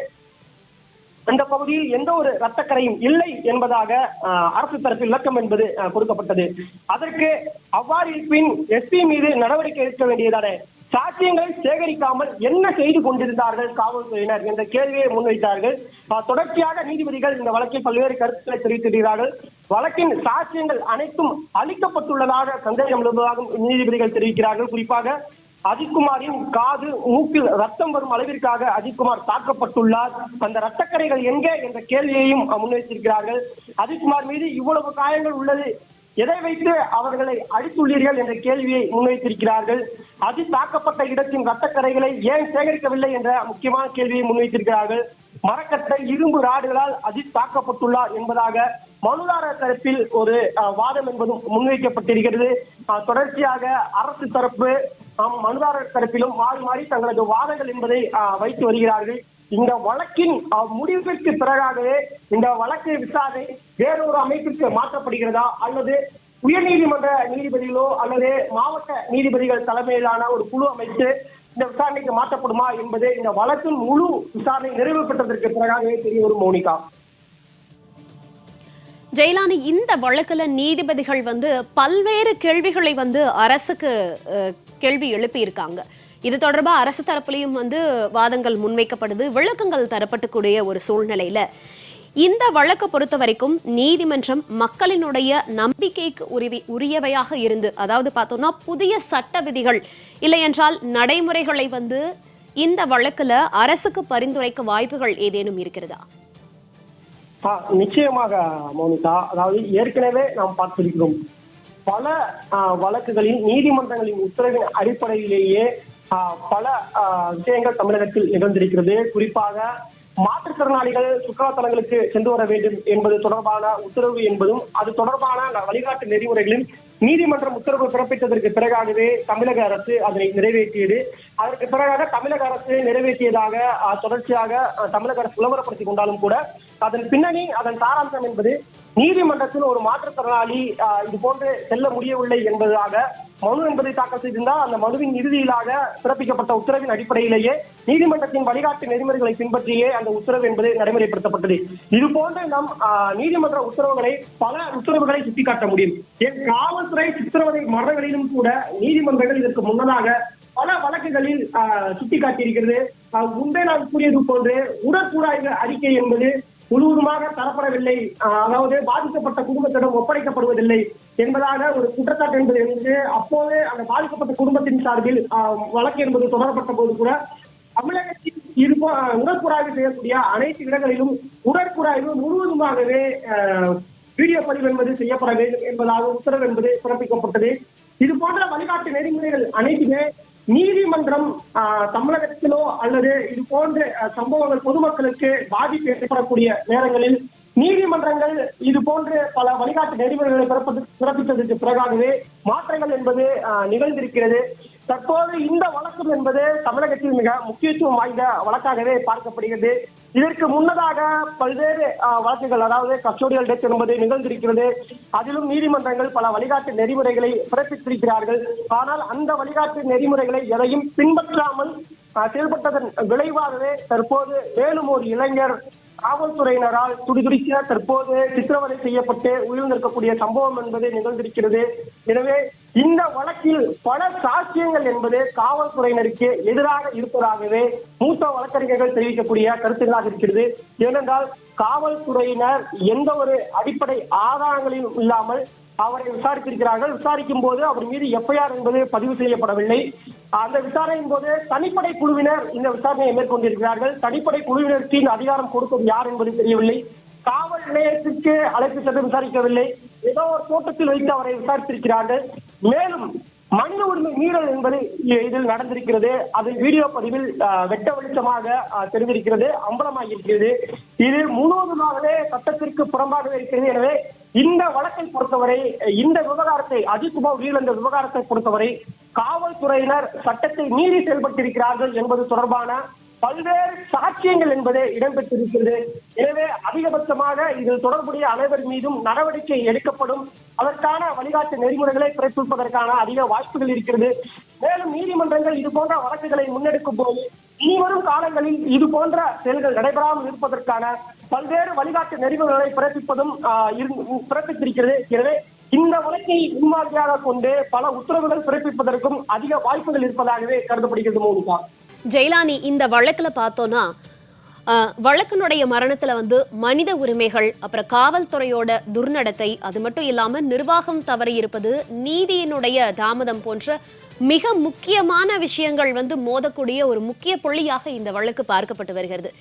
அந்த பகுதியில் எந்த ஒரு ரத்தக்கரையும் இல்லை என்பதாக அரசு தரப்பில் விளக்கம் என்பது கொடுக்கப்பட்டது. அதற்கு அவ்வாறு இருப்பின் எஸ்பி மீது நடவடிக்கை எடுக்க வேண்டியதான சாட்சியங்களை சேகரிக்காமல் என்ன செய்து கொண்டிருந்தார்கள் காவல்துறையினர் என்ற கேள்வியை முன்வைத்தார்கள். தொடர்ச்சியாக நீதிபதிகள் இந்த வழக்கில் பல்வேறு கருத்துக்களை தெரிவித்திருக்கிறார்கள். வழக்கின் சாட்சியங்கள் அனைத்தும் அளிக்கப்பட்டுள்ளதாக சந்தேகம் எழுதுவதாக நீதிபதிகள் தெரிவிக்கிறார்கள். குறிப்பாக அஜித்குமாரின் காது மூக்கில் ரத்தம் வரும் அளவிற்காக அஜித்குமார் தாக்கப்பட்டுள்ளார், அந்த ரத்தக்கரைகள் எங்கே என்ற கேள்வியையும் முன்வைத்திருக்கிறார்கள். அஜித்குமார் மீது இவ்வளவு காயங்கள் உள்ளது, எதை வைத்து அவர்களை அடித்துள்ளீர்கள் என்ற கேள்வியை முன்வைத்திருக்கிறார்கள். அஜித் தாக்கப்பட்ட இடத்தின் ரத்தக்கரைகளை ஏன் சேகரிக்கவில்லை என்ற முக்கியமான கேள்வியை முன்வைத்திருக்கிறார்கள். மரக்கட்டை இரும்பு ராடுகளால் அஜித் தாக்கப்பட்டுள்ளார் என்பதாக மனுதாரர் தரப்பில் ஒரு வாதம் என்பதும் முன்வைக்கப்பட்டிருக்கிறது. தொடர்ச்சியாக அரசு தரப்பு மனுதாரர் தரப்பிலும் மாறி மாறி தங்களது வாதங்கள் என்பதை வைத்து வருகிறார்கள். இந்த வழக்கின் முடிவிற்கு பிறகாகவே இந்த வழக்கு விசாரணை வேறொரு அமைப்பிற்கு மாற்றப்படுகிறதா அல்லது உயர்நீதிமன்ற நீதிபதிகளோ அல்லது மாவட்ட நீதிபதிகள் தலைமையிலான ஒரு குழு அமைத்து இந்த விசாரணைக்கு மாற்றப்படுமா என்பது இந்த வழக்கின் முழு விசாரணை நிறைவு பெற்றதற்கு பிறகாகவே தெரிய வரும். மோனிகா, ஜெயலானி, இந்த வழக்குல நீதிபதிகள் பல்வேறு கேள்விகளை அரசுக்கு கேள்வி எழுப்பி இருக்காங்க. இது தொடர்பா அரசு தரப்புலையும் வாதங்கள் முன்வைக்கப்படுது, விளக்கங்கள் தரப்பட்டுக்கூடிய ஒரு சூழ்நிலையில இந்த வழக்கை பொறுத்த வரைக்கும் நீதிமன்றம் மக்களினுடைய நம்பிக்கைக்கு உரியவையாக இருந்து, அதாவது பார்த்தோம்னா புதிய சட்ட விதிகள் இல்லை என்றால் நடைமுறைகளை இந்த வழக்குல அரசுக்கு பரிந்துரைக்க வாய்ப்புகள் ஏதேனும் இருக்கிறதா? நிச்சயமாக மோனிகா, அதாவது ஏற்கனவே நாம் பார்த்திருக்கிறோம் பல வழக்குகளில் நீதிமன்றங்களின் உத்தரவின் அடிப்படையிலேயே பல விஷயங்கள் தமிழகத்தில் நிகழ்ந்திருக்கிறது. குறிப்பாக மாற்றுத்திறனாளிகள் சுற்றுலா தலங்களுக்கு சென்று வர வேண்டும் என்பது தொடர்பான உத்தரவு என்பதும் அது தொடர்பான வழிகாட்டு நெறிமுறைகளில் நீதிமன்றம் உத்தரவு பிறப்பித்ததற்கு பிறகாகவே தமிழக அரசு அதனை நிறைவேற்றியது. அதற்கு பிறகாக தமிழக அரசு நிறைவேற்றியதாக தொடர்ச்சியாக தமிழக அரசு விளம்பரப்படுத்திக் கொண்டாலும் கூட அதன் பின்னணி, அதன் சாராம்சம் என்பது நீதிமன்றத்தில் ஒரு மாற்றுத்திறனாளி இது போன்று செல்ல முடியவில்லை என்பதாக மனு என்பதை தாக்கல் செய்திருந்தால் அந்த மனுவின் இறுதியிலாக பிறப்பிக்கப்பட்ட உத்தரவின் அடிப்படையிலேயே நீதிமன்றத்தின் வழிகாட்டு நெறிமுறைகளை பின்பற்றியே அந்த உத்தரவு என்பது நடைமுறைப்படுத்தப்பட்டது. இது போன்று நாம் நீதிமன்ற உத்தரவுகளை பல உத்தரவுகளை சுட்டிக்காட்ட முடியும். காவல்துறை சித்திரவதை மரணங்களிலும் கூட நீதிமன்றங்கள் இதற்கு முன்னதாக பல வழக்குகளில் சுட்டிக்காட்டியிருக்கிறது. முன்பே நான் கூறியது போன்று உடற்கூறாய்வு அறிக்கை என்பது முழுவதுமாக தரப்படவில்லை, அதாவது பாதிக்கப்பட்ட குடும்பத்திடம் ஒப்படைக்கப்படுவதில்லை என்பதாக ஒரு குற்றச்சாட்டு என்பது இருந்து அப்போது அந்த பாதிக்கப்பட்ட குடும்பத்தின் சார்பில் வழக்கு என்பது தொடரப்பட்ட போது கூட தமிழகத்தில் உடற்கூறாய்வு செய்யக்கூடிய அனைத்து இடங்களிலும் உடற்கூறாய்வு முழுவதுமாகவே வீடியோ பதிவு என்பது செய்யப்பட வேண்டும் என்பதாக உத்தரவு என்பது பிறப்பிக்கப்பட்டது. இது போன்ற வழிகாட்டு நெறிமுறைகள் அனைத்துமே நீதிமன்றம் தமிழகத்திலோ அல்லது இது போன்ற சம்பவங்கள் பொதுமக்களுக்கு பாதிப்பு ஏற்படக்கூடிய நேரங்களில் நீதிமன்றங்கள் இது போன்ற பல வழிகாட்டு நெறிமுறைகளை பிறப்பித்ததற்கு பிறகாகவே மாற்றங்கள் என்பது நிகழ்ந்திருக்கிறது. தற்போது இந்த வழக்கம் என்பது தமிழகத்தில் மிக முக்கியத்துவம் வாய்ந்த வழக்காகவே பார்க்கப்படுகிறது. இதற்கு முன்னதாக பல்வேறு வழக்குகள், அதாவது கஸ்டோடியல் டெத் என்பது நிகழ்ந்திருக்கிறது. அதிலும் நீதிமன்றங்கள் பல வழிகாட்டு நெறிமுறைகளை பிறப்பித்திருக்கிறார்கள். ஆனால் அந்த வழிகாட்டு நெறிமுறைகளை எதையும் பின்பற்றாமல் செயல்பட்டதன் விளைவாகவே தற்போது மேலும் ஒரு இளைஞர் காவல்துறையினரால் துடிதுடிக்க தற்போது சித்திரவதை செய்யப்பட்டு உயிரிழந்திருக்கக்கூடிய சம்பவம் என்பது நிகழ்ந்திருக்கிறது. எனவே இந்த வழக்கில் பல சாட்சியங்கள் என்பது காவல்துறையினருக்கு எதிராக இருப்பதாகவே மூத்த வழக்கறிஞர்கள் தெரிவிக்கக்கூடிய கருத்துக்களாக இருக்கிறது. ஏனென்றால் காவல்துறையினர் எந்த ஒரு அடிப்படை ஆதாரங்களிலும் இல்லாமல் அவரை விசாரித்திருக்கிறார்கள். விசாரிக்கும் போது அவர் மீது எஃப்ஐஆர் என்பது பதிவு செய்யப்படவில்லை. அந்த விசாரணையின் போது தனிப்படை குழுவினர் இந்த விசாரணையை மேற்கொண்டிருக்கிறார்கள். தனிப்படை குழுவினருக்கு இந்த அதிகாரம் கொடுத்தது யார் என்பது தெரியவில்லை. காவல் நிலையத்திற்கு அழைத்து சென்று விசாரிக்கவில்லை. ஏதோ ஒரு தோட்டத்தில் வைத்து அவரை விசாரித்திருக்கிறார்கள். மேலும் மனித உரிமை மீறல் என்பது இதில் நடந்திருக்கிறது. அது வீடியோ பதிவில் வெட்ட வெளிச்சமாக தெரிந்திருக்கிறது, அம்பலமாக இருக்கிறது. இது முழுவதுமாகவே சட்டத்திற்கு புறம்பாகவே இருக்கிறது. எனவே இந்த வழக்கை பொறுத்தவரை, இந்த விவகாரத்தை, அஜித்குமார் உயிரிழந்த விவகாரத்தை பொறுத்தவரை காவல்துறையினர் சட்டத்தை மீறி செயல்பட்டிருக்கிறார்கள் என்பது தொடர்பான பல்வேறு சாட்சியங்கள் என்பது இடம்பெற்றிருக்கிறது. எனவே அதிகபட்சமாக இதில் தொடர்புடைய அனைவர் மீதும் நடவடிக்கை எடுக்கப்படும். அதற்கான வழிகாட்டு நெறிமுறைகளை பிறப்பிப்பதற்கான அதிக வாய்ப்புகள் இருக்கிறது. மேலும் நீதிமன்றங்கள் இது போன்ற வழக்குகளை முன்னெடுக்கும் போது இனிவரும் காலங்களில் இது போன்ற செயல்கள் நடைபெறாமல் இருப்பதற்கான பல்வேறு வழிகாட்டு நெறிமுறைகளை பிறப்பித்திருக்கிறது. எனவே இந்த வழக்கை முன்மாதிரியாக கொண்டு பல உத்தரவுகள் பிறப்பிப்பதற்கும் அதிக வாய்ப்புகள் இருப்பதாகவே கருதப்படுகிறது. மோனிகா, ஜெயலானி, இந்த வழக்குல பார்த்தோம்னா வழக்கினுடைய மரணத்துல மனித உரிமைகள், அப்புறம் காவல்துறையோட துர்நடத்தை, அது மட்டும் இல்லாம நிர்வாகம் தவறி இருப்பது, நீதியினுடைய தாமதம் போன்ற மிக முக்கியமான விஷயங்கள் மோதக்கூடிய ஒரு முக்கிய புள்ளியாக இந்த வழக்கு பார்க்கப்பட்டு வருகிறது.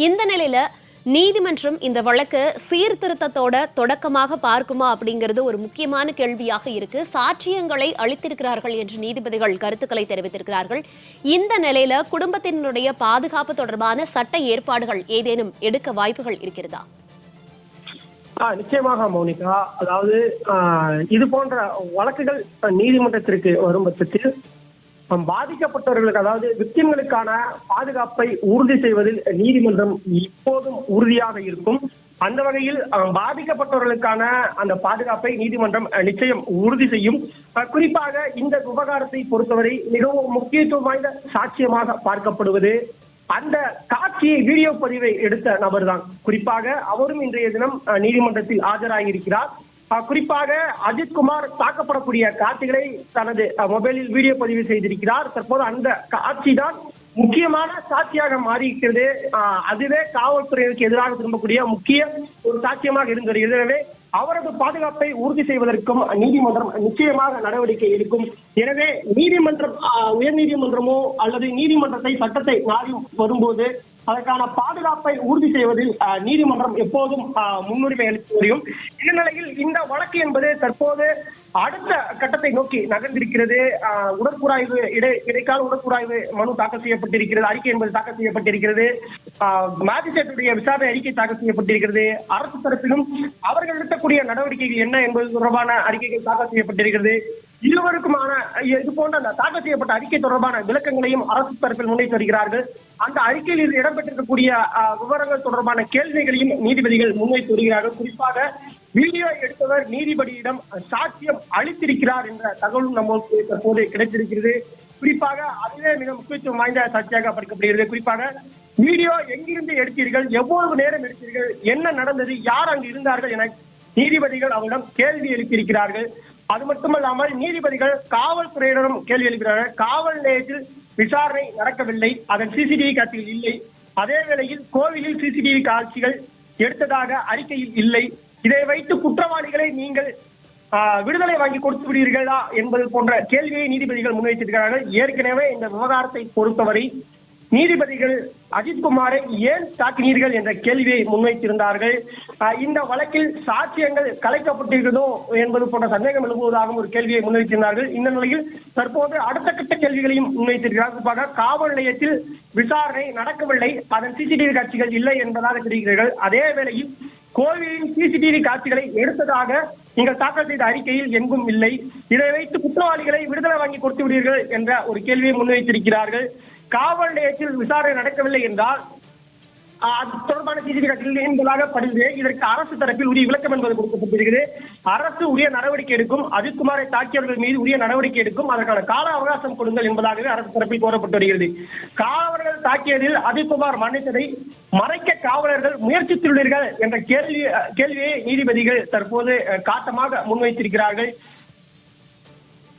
இந்த நிலையில நீதிமன்றம் இந்த வழக்கு சீர்திருத்தத்தோட தொடக்கமாக பார்க்குமா அப்படிங்கிறது ஒரு முக்கியமான கேள்வியாக இருக்கு. சாட்சியங்களை அளித்திருக்கிறார்கள் என்று நீதிபதிகள் கருத்துக்களை தெரிவித்திருக்கிறார்கள். இந்த நிலையில குடும்பத்தினுடைய பாதுகாப்பு தொடர்பான சட்ட ஏற்பாடுகள் ஏதேனும் எடுக்க வாய்ப்புகள் இருக்கிறதா? நிச்சயமாக மௌனிகா. அதாவது இது போன்ற வழக்குகள் நீதிமன்றத்திற்கு வரும் பட்சத்தில் பாதிக்கப்பட்டவர்களுக்கு, அதாவது விக்டிம்களுக்கான பாதுகாப்பை உறுதி செய்வதில் நீதிமன்றம் இப்போதும் உறுதியாக இருக்கும். அந்த வகையில் பாதிக்கப்பட்டவர்களுக்கான அந்த பாதுகாப்பை நீதிமன்றம் நிச்சயம் உறுதி செய்யும். குறிப்பாக இந்த விவகாரத்தை பொறுத்தவரை மிகவும் முக்கியத்துவம் வாய்ந்த சாட்சியமாக பார்க்கப்படுவது அந்த காட்சியை, வீடியோ பதிவை எடுத்த நபர் தான். குறிப்பாக அவரும் இன்றைய தினம் நீதிமன்றத்தில் ஆஜராகியிருக்கிறார். குறிப்பாக அஜித்குமார் தாக்கப்படக்கூடிய காட்சிகளை தனது மொபைலில் வீடியோ பதிவு செய்திருக்கிறார். தற்போது அந்த காட்சி தான் முக்கியமான சாட்சியாக மாறியிருக்கிறது. அதுவே காவல்துறையினருக்கு எதிராக திரும்பக்கூடிய முக்கிய ஒரு சாட்சியமாக இருந்து வருகிறது. எனவே அவரது பாதுகாப்பை உறுதி செய்வதற்கும் நீதிமன்றம் நிச்சயமாக நடவடிக்கை எடுக்கும். எனவே நீதிமன்றம், உயர் நீதிமன்றமோ அல்லது நீதிமன்றத்தை, சட்டத்தை நாடி வரும்போது அதற்கான பாதுகாப்பை உறுதி செய்வதில் நீதிமன்றம் எப்போதும் முன்னுரிமை அளித்து வரும். இந்த நிலையில் இந்த வழக்கு என்பது தற்போது அடுத்த கட்டத்தை நோக்கி நகர்ந்திருக்கிறது. உடற்கூறாய்வு, இடைக்கால உடற்கூறாய்வு மனு தாக்கல் செய்யப்பட்டிருக்கிறது. அறிக்கை என்பது தாக்கல் செய்யப்பட்டிருக்கிறது. மேஜிஸ்ட்ரேட்டுடைய விசாரணை அறிக்கை தாக்கல் செய்யப்பட்டிருக்கிறது. அரசு தரப்பிலும் அவர்கள் எடுக்கக்கூடிய நடவடிக்கைகள் என்ன என்பது தொடர்பான அறிக்கைகள் தாக்கல் செய்யப்பட்டிருக்கிறது. இருவருக்குமான இது போன்ற தாக்கல் செய்யப்பட்ட அறிக்கை தொடர்பான விளக்கங்களையும் அரசு தரப்பில் முன்வைத்து வருகிறார்கள். அந்த அறிக்கையில் இடம்பெற்றிருக்கக்கூடிய விவரங்கள் தொடர்பான கேள்விகளையும் நீதிபதிகள் முன்வைத்து வருகிறார்கள். குறிப்பாக வீடியோ எடுத்தவர் நீதிபதியிடம் சாட்சியம் அளித்திருக்கிறார் என்ற தகவலும் நம்மளுக்கு தற்போது கிடைத்திருக்கிறது. குறிப்பாக அதுவே மிக முக்கியத்துவம் வாய்ந்த சாட்சியாக பார்க்கப்படுகிறது. குறிப்பாக வீடியோ எங்கிருந்து எடுத்தீர்கள், எவ்வளவு நேரம் எடுத்தீர்கள், என்ன நடந்தது, யார் அங்கு இருந்தார்கள் என நீதிபதிகள் அவரிடம் கேள்வி எழுப்பியிருக்கிறார்கள். அது மட்டுமல்லாமல் நீதிபதிகள் காவல்துறையினரும் கேள்வி எழுப்பினார்கள். காவல் நிலையத்தில் விசாரணை நடக்கவில்லை, அதன் சிசிடிவி காட்சிகள் இல்லை. அதே வேளையில் கோவிலில் சிசிடிவி காட்சிகள் எடுத்ததாக அறிக்கையில் இல்லை. இதை வைத்து குற்றவாளிகளை நீங்கள் விடுதலை வாங்கி கொடுத்து விடுவீர்களா என்பது போன்ற கேள்வியை நீதிபதிகள் முன்வைத்திருக்கிறார்கள். ஏற்கனவே இந்த விவகாரத்தை பொறுத்தவரை நீதிபதிகள் அஜித்குமாரை ஏன் தாக்கினீர்கள் என்ற கேள்வியை முன்வைத்திருந்தார்கள். இந்த வழக்கில் சாட்சியங்கள் கலைக்கப்பட்டிருக்கிறதோ என்பது போன்ற சந்தேகம் எழுப்புவதாகவும் ஒரு கேள்வியை முன்வைத்திருந்தார்கள். இந்த நிலையில் தற்போது அடுத்த கட்ட கேள்விகளையும் முன்வைத்திருக்கிறார். குறிப்பாக காவல் நிலையத்தில் விசாரணை நடக்கவில்லை, அதன் சிசிடிவி காட்சிகள் இல்லை என்பதாக தெரிவிக்கிறார்கள். அதே வேளையில் கோவிலின் சிசிடிவி காட்சிகளை எடுத்ததாக நீங்கள் தாக்கல் செய்த அறிக்கையில் எங்கும் இல்லை. இதை வைத்து குற்றவாளிகளை விடுதலை வாங்கி கொடுத்து விடுவீர்கள் என்ற ஒரு கேள்வியை முன்வைத்திருக்கிறார்கள். காவல் நிலையத்தில் விசாரணை நடக்கவில்லை என்றால் அது தொடர்பான சிசிடிவி காட்சிகள் என்பதாக படுகிறது. இதற்கு அரசு தரப்பில் உரிய விளக்கம் என்பது கொடுக்கப்பட்டிருக்கிறது. அரசு உரிய நடவடிக்கை எடுக்கும், அஜித்குமாரை தாக்கியவர்கள் மீது உரிய நடவடிக்கை எடுக்கும், அதற்கான கால அவகாசம் கொடுங்கள் என்பதாகவே அரசு தரப்பில் கோரப்பட்டு வருகிறது. காவலர்கள் தாக்கியதில் அஜித்குமார் மன்னித்ததை மறைக்க காவலர்கள் முயற்சித்துள்ளீர்கள் என்ற கேள்வியை நீதிபதிகள் தற்போது காட்டமாக முன்வைத்திருக்கிறார்கள்.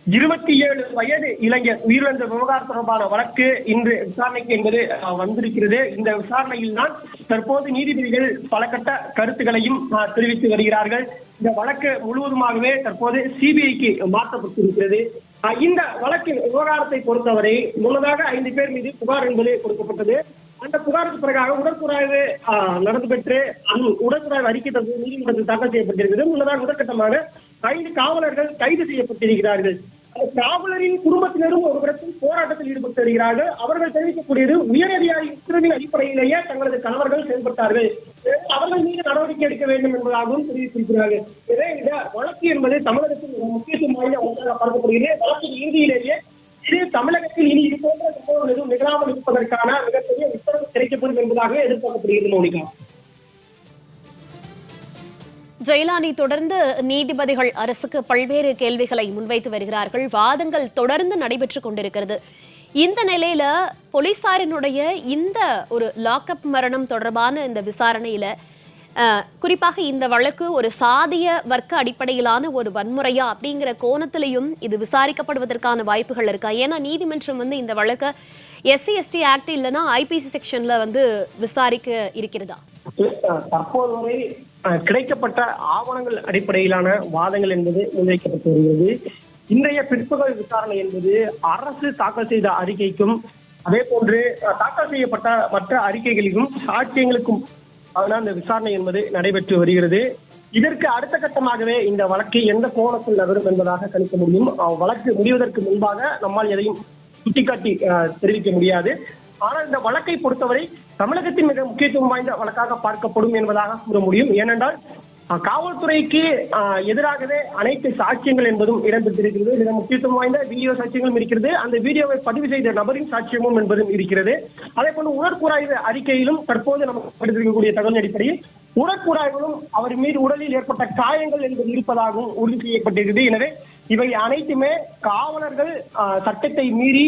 27 வயது இளைஞர் உயிரிழந்த விவகாரம் தொடர்பான வழக்கு இன்று விசாரணைக்கு என்பது வந்திருக்கிறது. இந்த விசாரணையில் தான் தற்போது நீதிபதிகள் பல கட்ட கருத்துக்களையும் தெரிவித்து வருகிறார்கள். இந்த வழக்கு முழுவதுமாகவே தற்போது சிபிஐக்கு மாற்றப்பட்டிருக்கிறது. இந்த வழக்கின் விவகாரத்தை பொறுத்தவரை முன்னதாக 5 பேர் மீது புகார் என்பது கொடுக்கப்பட்டது. அந்த புகாருக்கு பிறகாக உடற்குறாய்வு நடந்து பெற்று உடற்குறாய்வு அறிக்கை தற்போது நீதிமன்றத்தில் தாக்கல் செய்யப்பட்டிருக்கிறது. முன்னதாக முதற்கட்டமாக 5 காவலர்கள் கைது செய்யப்பட்டிருக்கிறார்கள். காவலரின் குடும்பத்தினரும் ஒரு இடத்தில் போராட்டத்தில் ஈடுபட்டு வருகிறார்கள். அவர்கள் தெரிவிக்கக்கூடியது உயரதிகாரி உத்தரவின் அடிப்படையிலேயே தங்களது கணவர்கள் செயல்பட்டார்கள், அவர்கள் மீது நடவடிக்கை எடுக்க வேண்டும் என்பதாகவும் தெரிவித்திருக்கிறார்கள். எனவே இந்த வழக்கு என்பது தமிழகத்தில் முக்கியத்துவம் வாய்ந்த ஒன்றாக பார்க்கப்படுகிறது. வழக்கின் இறுதியிலேயே இது தமிழகத்தில் இனி இது போன்ற சம்பவங்கள் எதுவும் நிகழாமல் இருப்பதற்கான மிகப்பெரிய உத்தரவு கிடைக்கப்படும் என்பதாக எதிர்பார்க்கப்படுகிறது. மோனிகா, ஜெயலானி, தொடர்ந்து நீதிபதிகள் அரசுக்கு பல்வேறு கேள்விகளை முன்வைத்து வருகிறார்கள். வாதங்கள் தொடர்ந்து நடைபெற்றுக் கொண்டிருக்கிறது. இந்த நிலையில போலீசாரினுடைய இந்த ஒரு லாக்அப் மரணம் தொடர்பான இந்த விசாரணையில குறிப்பாக இந்த வழக்கு ஒரு சாதிய வர்க்க அடிப்படையிலான ஒரு வன்முறையா அப்படிங்கிற கோணத்திலையும் இது விசாரிக்கப்படுவதற்கான வாய்ப்புகள் இருக்கா? ஏன்னா நீதிமன்றம் இந்த வழக்க SC/ST ஆக்ட் இல்லைன்னா IPC செக்ஷன்ல விசாரிக்க இருக்கிறதா? தற்போது வரை கிடைக்கப்பட்ட ஆவணங்கள் அடிப்படையிலான வாதங்கள் என்பது முன்வைக்கப்பட்டு வருகிறது. இன்றைய பிற்பகல் விசாரணை என்பது அரசு தாக்கல் செய்த அறிக்கைக்கும் அதே போன்று தாக்கல் செய்யப்பட்ட மற்ற அறிக்கைகளிலும் சாட்சியங்களுக்கும் அந்த விசாரணை என்பது நடைபெற்று வருகிறது. இதற்கு அடுத்த கட்டமாகவே இந்த வழக்கு எந்த கோணத்தில் நகரும் என்பதாக கணிக்க முடியும். வழக்கு முடிவதற்கு முன்பாக நம்மால் எதையும் சுட்டிக்காட்டி தெரிவிக்க முடியாது. ஆனால் இந்த வழக்கை பொறுத்தவரை தமிழகத்தின் மிக முக்கியத்துவம் வாய்ந்த வழக்காக பார்க்கப்படும் என்பதாக கூற முடியும். ஏனென்றால் காவல்துறைக்கு எதிராகவே அனைத்து சாட்சியங்கள் என்பதும் இடம்பெற்றிருக்கிறது. மிக முக்கியத்துவம் வாய்ந்த வீடியோ சாட்சியங்களும் இருக்கிறது. அந்த வீடியோவை பதிவு செய்த நபரின் சாட்சியமும் என்பதும் இருக்கிறது. அதே போல உடற்கூறாய்வு அறிக்கையிலும் தற்போது நமக்கு கிடைத்திருக்கக்கூடிய தகவல் அடிப்படையில் உடற்கூறாய்விலும் அவர் மீது உடலில் ஏற்பட்ட காயங்கள் என்பது இருப்பதாகவும் உறுதி செய்யப்பட்டிருக்கிறது. எனவே இவை அனைத்துமே காவலர்கள் சட்டத்தை மீறி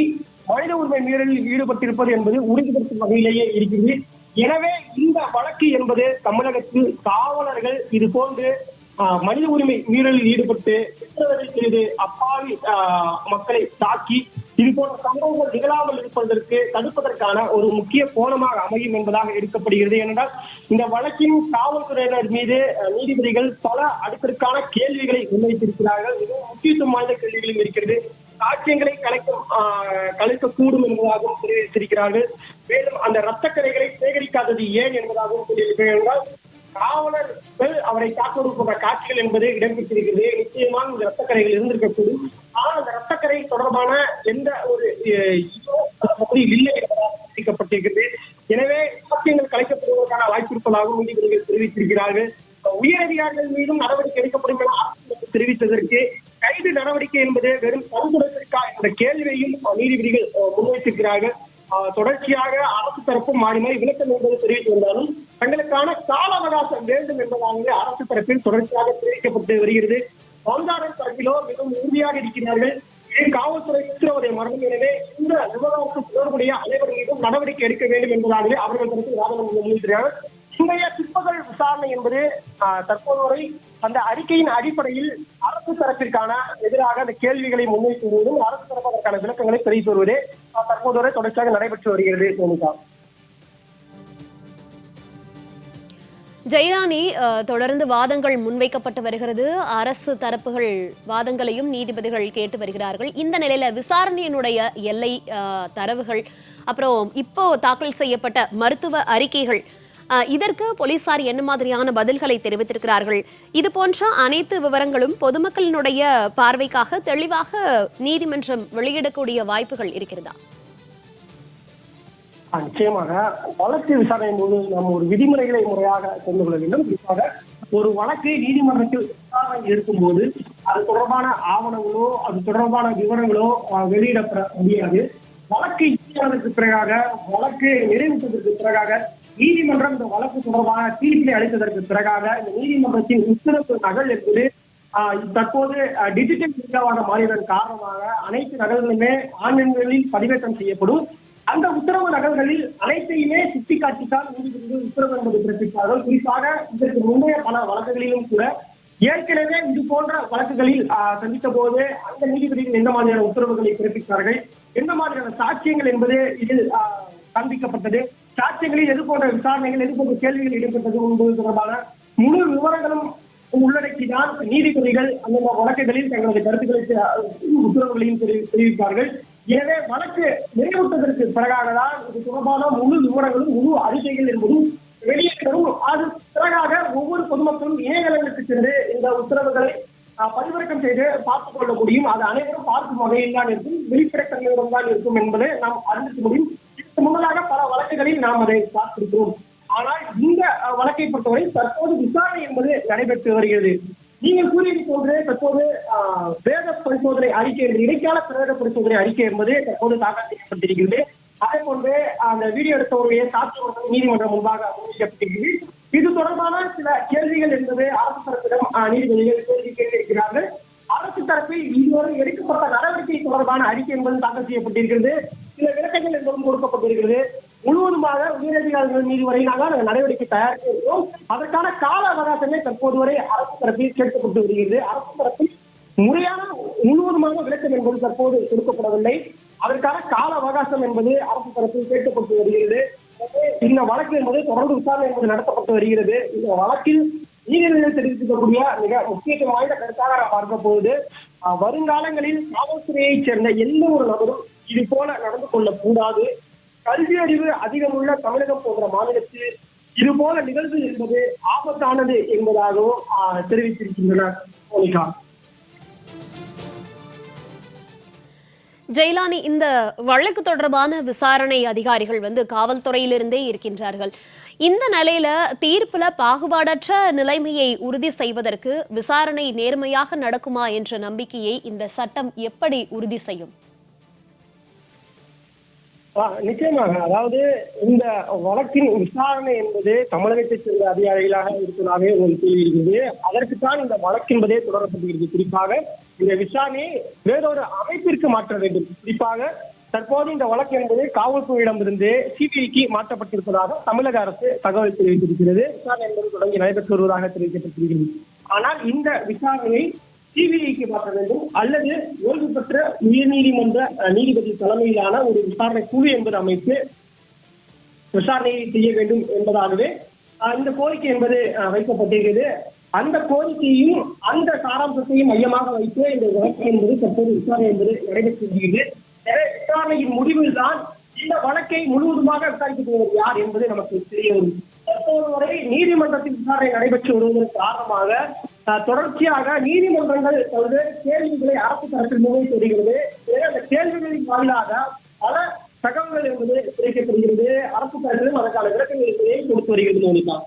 மனித உரிமை மீறலில் ஈடுபட்டிருப்பது என்பது உறுதிப்படுத்தும் வகையிலேயே இருக்கிறது. எனவே இந்த வழக்கு என்பது தமிழகத்தில் காவலர்கள் இது போன்று மனித உரிமை மீறலில் ஈடுபட்டு சித்திரவதை செய்து அப்பாவி மக்களை தாக்கி இது போன்ற சம்பவங்கள் நிகழாமல் இருப்பதற்கு தடுப்பதற்கான ஒரு முக்கிய கோணமாக அமையும் என்பதாக எடுக்கப்படுகிறது. ஏனென்றால் இந்த வழக்கின் காவல்துறையினர் மீது நீதிபதிகள் பல அடுக்கிற்கான கேள்விகளை முன்வைத்திருக்கிறார்கள். மிகவும் முக்கியத்துவம் வாய்ந்த கேள்விகளும் இருக்கிறது. சாட்சியங்களை கலைக்கக்கூடும் என்பதாகவும் தெரிவித்திருக்கிறார்கள். மேலும் அந்த இரத்தக்கரைகளை சேகரிக்காதது ஏன் என்பதாகவும் தெரிவிக்கிறார்கள். காவலர்கள் அவரை தாக்குவது போன்ற காட்சிகள் என்பது இடம்பெற்றிருக்கிறது. நிச்சயமாக இந்த இரத்தக்கரைகள் இருந்திருக்கக்கூடும். ஆனால் அந்த இரத்தக்கரை தொடர்பான எந்த ஒரு பகுதியில் இல்லை என்பதாக தெரிவிக்கப்பட்டிருக்கிறது. எனவே சாட்சியங்கள் கலைக்கப்படுவதற்கான வாய்ப்பு இருப்பதாகவும் நீதிபதிகள் தெரிவித்திருக்கிறார்கள். உயரதிகாரிகள் மீதும் நடவடிக்கை எடுக்கப்படும் என தெரிவித்ததற்கு கைது நடவடிக்கை என்பது வெறும் பரிந்துரைக்கா என்ற கேள்வியையும் நீதிபதிகள் முன்வைத்திருக்கிறார்கள். தொடர்ச்சியாக அரசு தரப்பும் மாறி மாறி விளக்கம் என்பது தெரிவித்து வந்தாலும் தங்களுக்கான கால அவகாசம் வேண்டும் என்பதாக அரசு தரப்பில் தொடர்ச்சியாக தெரிவிக்கப்பட்டு வருகிறது. பங்காளர் தரப்பிலோ மிகவும் உறுதியாக இருக்கிறார்கள். இது காவல்துறை சித்திரவதை மரணம். எனவே இந்த விவகாரத்துக்கு தொடர்புடைய அனைவர் மீதும் நடவடிக்கை எடுக்க வேண்டும் என்பதாகவே அவர்கள் தரப்பில் வாதம் முன்வைக்கிறார்கள். இன்றைய பிற்பகல் விசாரணை என்பது தற்போது வரை அந்த அறிக்கையின் அடிப்படையில் அரசு தரப்பிற்கான எதிராக அந்த கேள்விகளை முன்வைத்து வருவதும் அரசு தரப்பு அதற்கான விளக்கங்களை தெரிவித்து வருவதே தற்போது வரை தொடர்ச்சியாக நடைபெற்று வருகிறது. மோனிகா, ஜெயராணி, தொடர்ந்து வாதங்கள் முன்வைக்கப்பட்டு வருகிறது. அரசு தரப்புகள் வாதங்களையும் நீதிபதிகள் கேட்டு வருகிறார்கள். இந்த நிலையில விசாரணையினுடைய எல்லை தரவுகள், அப்புறம் இப்போ தாக்கல் செய்யப்பட்ட மருத்துவ அறிக்கைகள், இதற்கு போலீசார் என்ன மாதிரியான பதில்களை தெரிவித்திருக்கிறார்கள்? இது போன்ற அனைத்து விவரங்களும் பொதுமக்களினுடைய பார்வைக்காக தெளிவாக நீதிமன்றம் வெளியிடக்கூடிய வாய்ப்புகள் இருக்கிறதா? நிச்சயமாக வழக்கு விசாரணை போது நாம் ஒரு விதிமுறைகளை முறையாக தெரிந்து கொள்ள வேண்டும். குறிப்பாக ஒரு வழக்கை நீதிமன்றத்தில் விசாரணை எடுக்கும்போது அது தொடர்பான ஆவணங்களோ அது தொடர்பான விவரங்களோ வெளியிடப்பட முடியாது. வழக்கு இறுதியானதற்கு பிறகாக, வழக்கு நிறைவேற்றதற்கு பிறகாக, நீதிமன்றம் இந்த வழக்கு தொடர்பான தீர்ப்பினை அளித்ததற்கு பிறகாக இந்த நீதிமன்றத்தின் உத்தரவு நகல் என்பது தற்போது டிஜிட்டல் மீடியாவாக மாறியதன் காரணமாக அனைத்து நகல்களுமே ஆன்லைன்களில் பதிவேற்றம் செய்யப்படும். அந்த உத்தரவு நகல்களில் அனைத்தையுமே சுட்டிக்காட்டித்தான் நீதிபதிகள் உத்தரவு என்பதை பிறப்பித்தார்கள். குறிப்பாக இதற்கு முந்தைய பல வழக்குகளிலும் கூட ஏற்கனவே இது போன்ற வழக்குகளில் சந்தித்த போது அந்த நீதிபதிகள் எந்த மாதிரியான உத்தரவுகளை பிறப்பித்தார்கள், எந்த மாதிரியான சாட்சியங்கள் என்பது இதில் காண்பிக்கப்பட்டது, சாட்சியங்களில் எது போன்ற விசாரணைகள், எது போன்ற கேள்விகள் இடம்பெற்றது என்பது தொடர்பான முழு விவரங்களும் உள்ளடக்கிதான் நீதிபதிகள் அந்தந்த வழக்குகளில் தங்களது கருத்துக்களை உத்தரவுகளையும் தெரிவிப்பார்கள். எனவே வழக்கு நிறைவுற்றதற்கு பிறகாக தான் இது தொடர்பான முழு விவரங்களும் முழு அறிக்கைகள் என்பதும் வெளியேற்றவும், அது பிறகாக ஒவ்வொரு பொதுமக்களும் இணையதளங்களுக்கு சென்று இந்த உத்தரவுகளை பதிவிறக்கம் செய்து பார்த்துக் கொள்ள முடியும். அது அனைவரும் பார்க்கும் வகையில் தான் இருக்கும், வெளிப்படைத்தன்மையுடன் தான் இருக்கும் என்பதை நாம் அறிந்து முடியும். இதற்கு முன்னதாக பல வழக்குகளில் நாம் அதை பார்த்திருக்கிறோம். ஆனால் இந்த வழக்கை பொறுத்தவரை தற்போது விசாரணை என்பது நடைபெற்று வருகிறது. நீங்கள் கூறியது போன்று தற்போது வேத பரிசோதனை அறிக்கை என்று இடைக்கால பிரேத பரிசோதனை அறிக்கை என்பது தற்போது தாக்கல் செய்யப்பட்டிருக்கிறது. அதே போன்று அந்த வீடியோ எடுத்தவருடைய சாட்சியங்கள் நீதிமன்றம் முன்பாக முன்வைக்கப்பட்டிருக்கிறது. இது தொடர்பான சில கேள்விகள் என்பது அரசு தரப்பிடம் நீதிபதிகள் கேள்வி கேட்டிருக்கிறார்கள். அரசு தரப்பில் இதுவரை எடுக்கப்பட்ட நடவடிக்கை தொடர்பான அறிக்கை என்பது தாக்கல் செய்யப்பட்டிருக்கிறது. சில விளக்கங்கள் என்பதும் கொடுக்கப்பட்டிருக்கிறது. முழுவதுமாக உயரதிகாரிகள் மீது வரை நாங்கள் நடவடிக்கை தயாரிக்கிறோம். அதற்கான கால அவகாசமே தற்போது வரை அரசு தரப்பில் கேட்கப்பட்டு வருகிறது. அரசு தரப்பில் முறையான முழுவதுமாக விளக்கம் என்பது தற்போது கொடுக்கப்படவில்லை. அதற்கான கால அவகாசம் என்பது அரசு தரப்பில் கேட்கப்பட்டு வருகிறது. இந்த வழக்கு என்பது தொடர்ந்து விசாரணை என்பது நடத்தப்பட்டு வருகிறது. இந்த வழக்கில் நீதிபதிகள் தெரிவிக்கக்கூடிய மிக முக்கியத்துவம் வாய்ந்த கருத்தாக நாம் பார்க்க போகுது, வருங்காலங்களில் காவல்துறையைச் சேர்ந்த எந்த ஒரு நபரும் இது போல நடந்து கொள்ளக்கூடாது. கல்வி அறிவு அதிகமுள்ள தமிழகம் போன்ற மாநிலத்தில் இது போல நிகழ்வு என்பது ஆபத்தானது என்பதாகவும் தெரிவித்திருக்கின்றனர். மோனிகா. ஜெயலானி, இந்த வழக்கு தொடர்பான விசாரணை அதிகாரிகள் காவல்துறையிலிருந்தே இருக்கின்றார்கள். இந்த நிலையில தீர்ப்புல பாகுபாடற்ற நிலைமையை உறுதி செய்வதற்கு விசாரணை நேர்மையாக நடக்குமா என்ற நம்பிக்கையை இந்த சட்டம் எப்படி உறுதி செய்யும்? நிச்சயமாக, அதாவது இந்த வழக்கின் விசாரணை என்பது தமிழகத்தைச் சேர்ந்த அதிகாரிகளாக இருப்பதாகவே ஒரு கேள்வி இருக்கிறது. அதற்குத்தான் இந்த வழக்கு என்பதே தொடரப்பட்டிருக்கிறது. குறிப்பாக இந்த விசாரணையை வேறொரு அமைப்பிற்கு மாற்ற வேண்டும். குறிப்பாக தற்போது இந்த வழக்கு என்பது காவல்துறையிடமிருந்து சிபிஐக்கு மாற்றப்பட்டிருப்பதாக தமிழக அரசு தகவல் தெரிவித்திருக்கிறது. விசாரணை என்பது தொடங்கி நடைபெற்று வருவதாக தெரிவிக்கப்பட்டிருக்கிறது. ஆனால் இந்த விசாரணையை சிபிஐக்கு மாற்ற வேண்டும் அல்லது ஓய்வு பெற்ற உயர்நீதிமன்ற நீதிபதி தலைமையிலான ஒரு விசாரணை குழு என்பது அமைத்து விசாரணையை செய்ய வேண்டும் என்பதாகவே இந்த கோரிக்கை என்பது வைக்கப்பட்டிருக்கிறது. அந்த கோரிக்கையையும் அந்த சாராம்சத்தையும் மையமாக வைத்து இந்த வழக்கு என்பது தற்போது விசாரணை என்பது நடைபெற்று வருகிறது. எனவே விசாரணையின் முடிவில் தான் இந்த வழக்கை முழுவதுமாக விசாரிக்கப்படுவது யார் என்பது நமக்கு தெரிய வரும். தற்போது வரை நீதிமன்றத்தில் விசாரணை நடைபெற்று வருவதற்கு காரணமாக தொடர்ச்சியாக நீதிமன்றங்கள் பல்வேறு கேள்விகளை அரசு தரப்பில் முன்வைத்து வருகிறது. அந்த கேள்விகளின் வாயிலாக பல தகவல்கள் என்பது கிடைக்கப்படுகிறது. அரசு தரப்பிலும் அதற்கான விளக்கங்களை கொடுத்து வருகிறது. மோனிகா.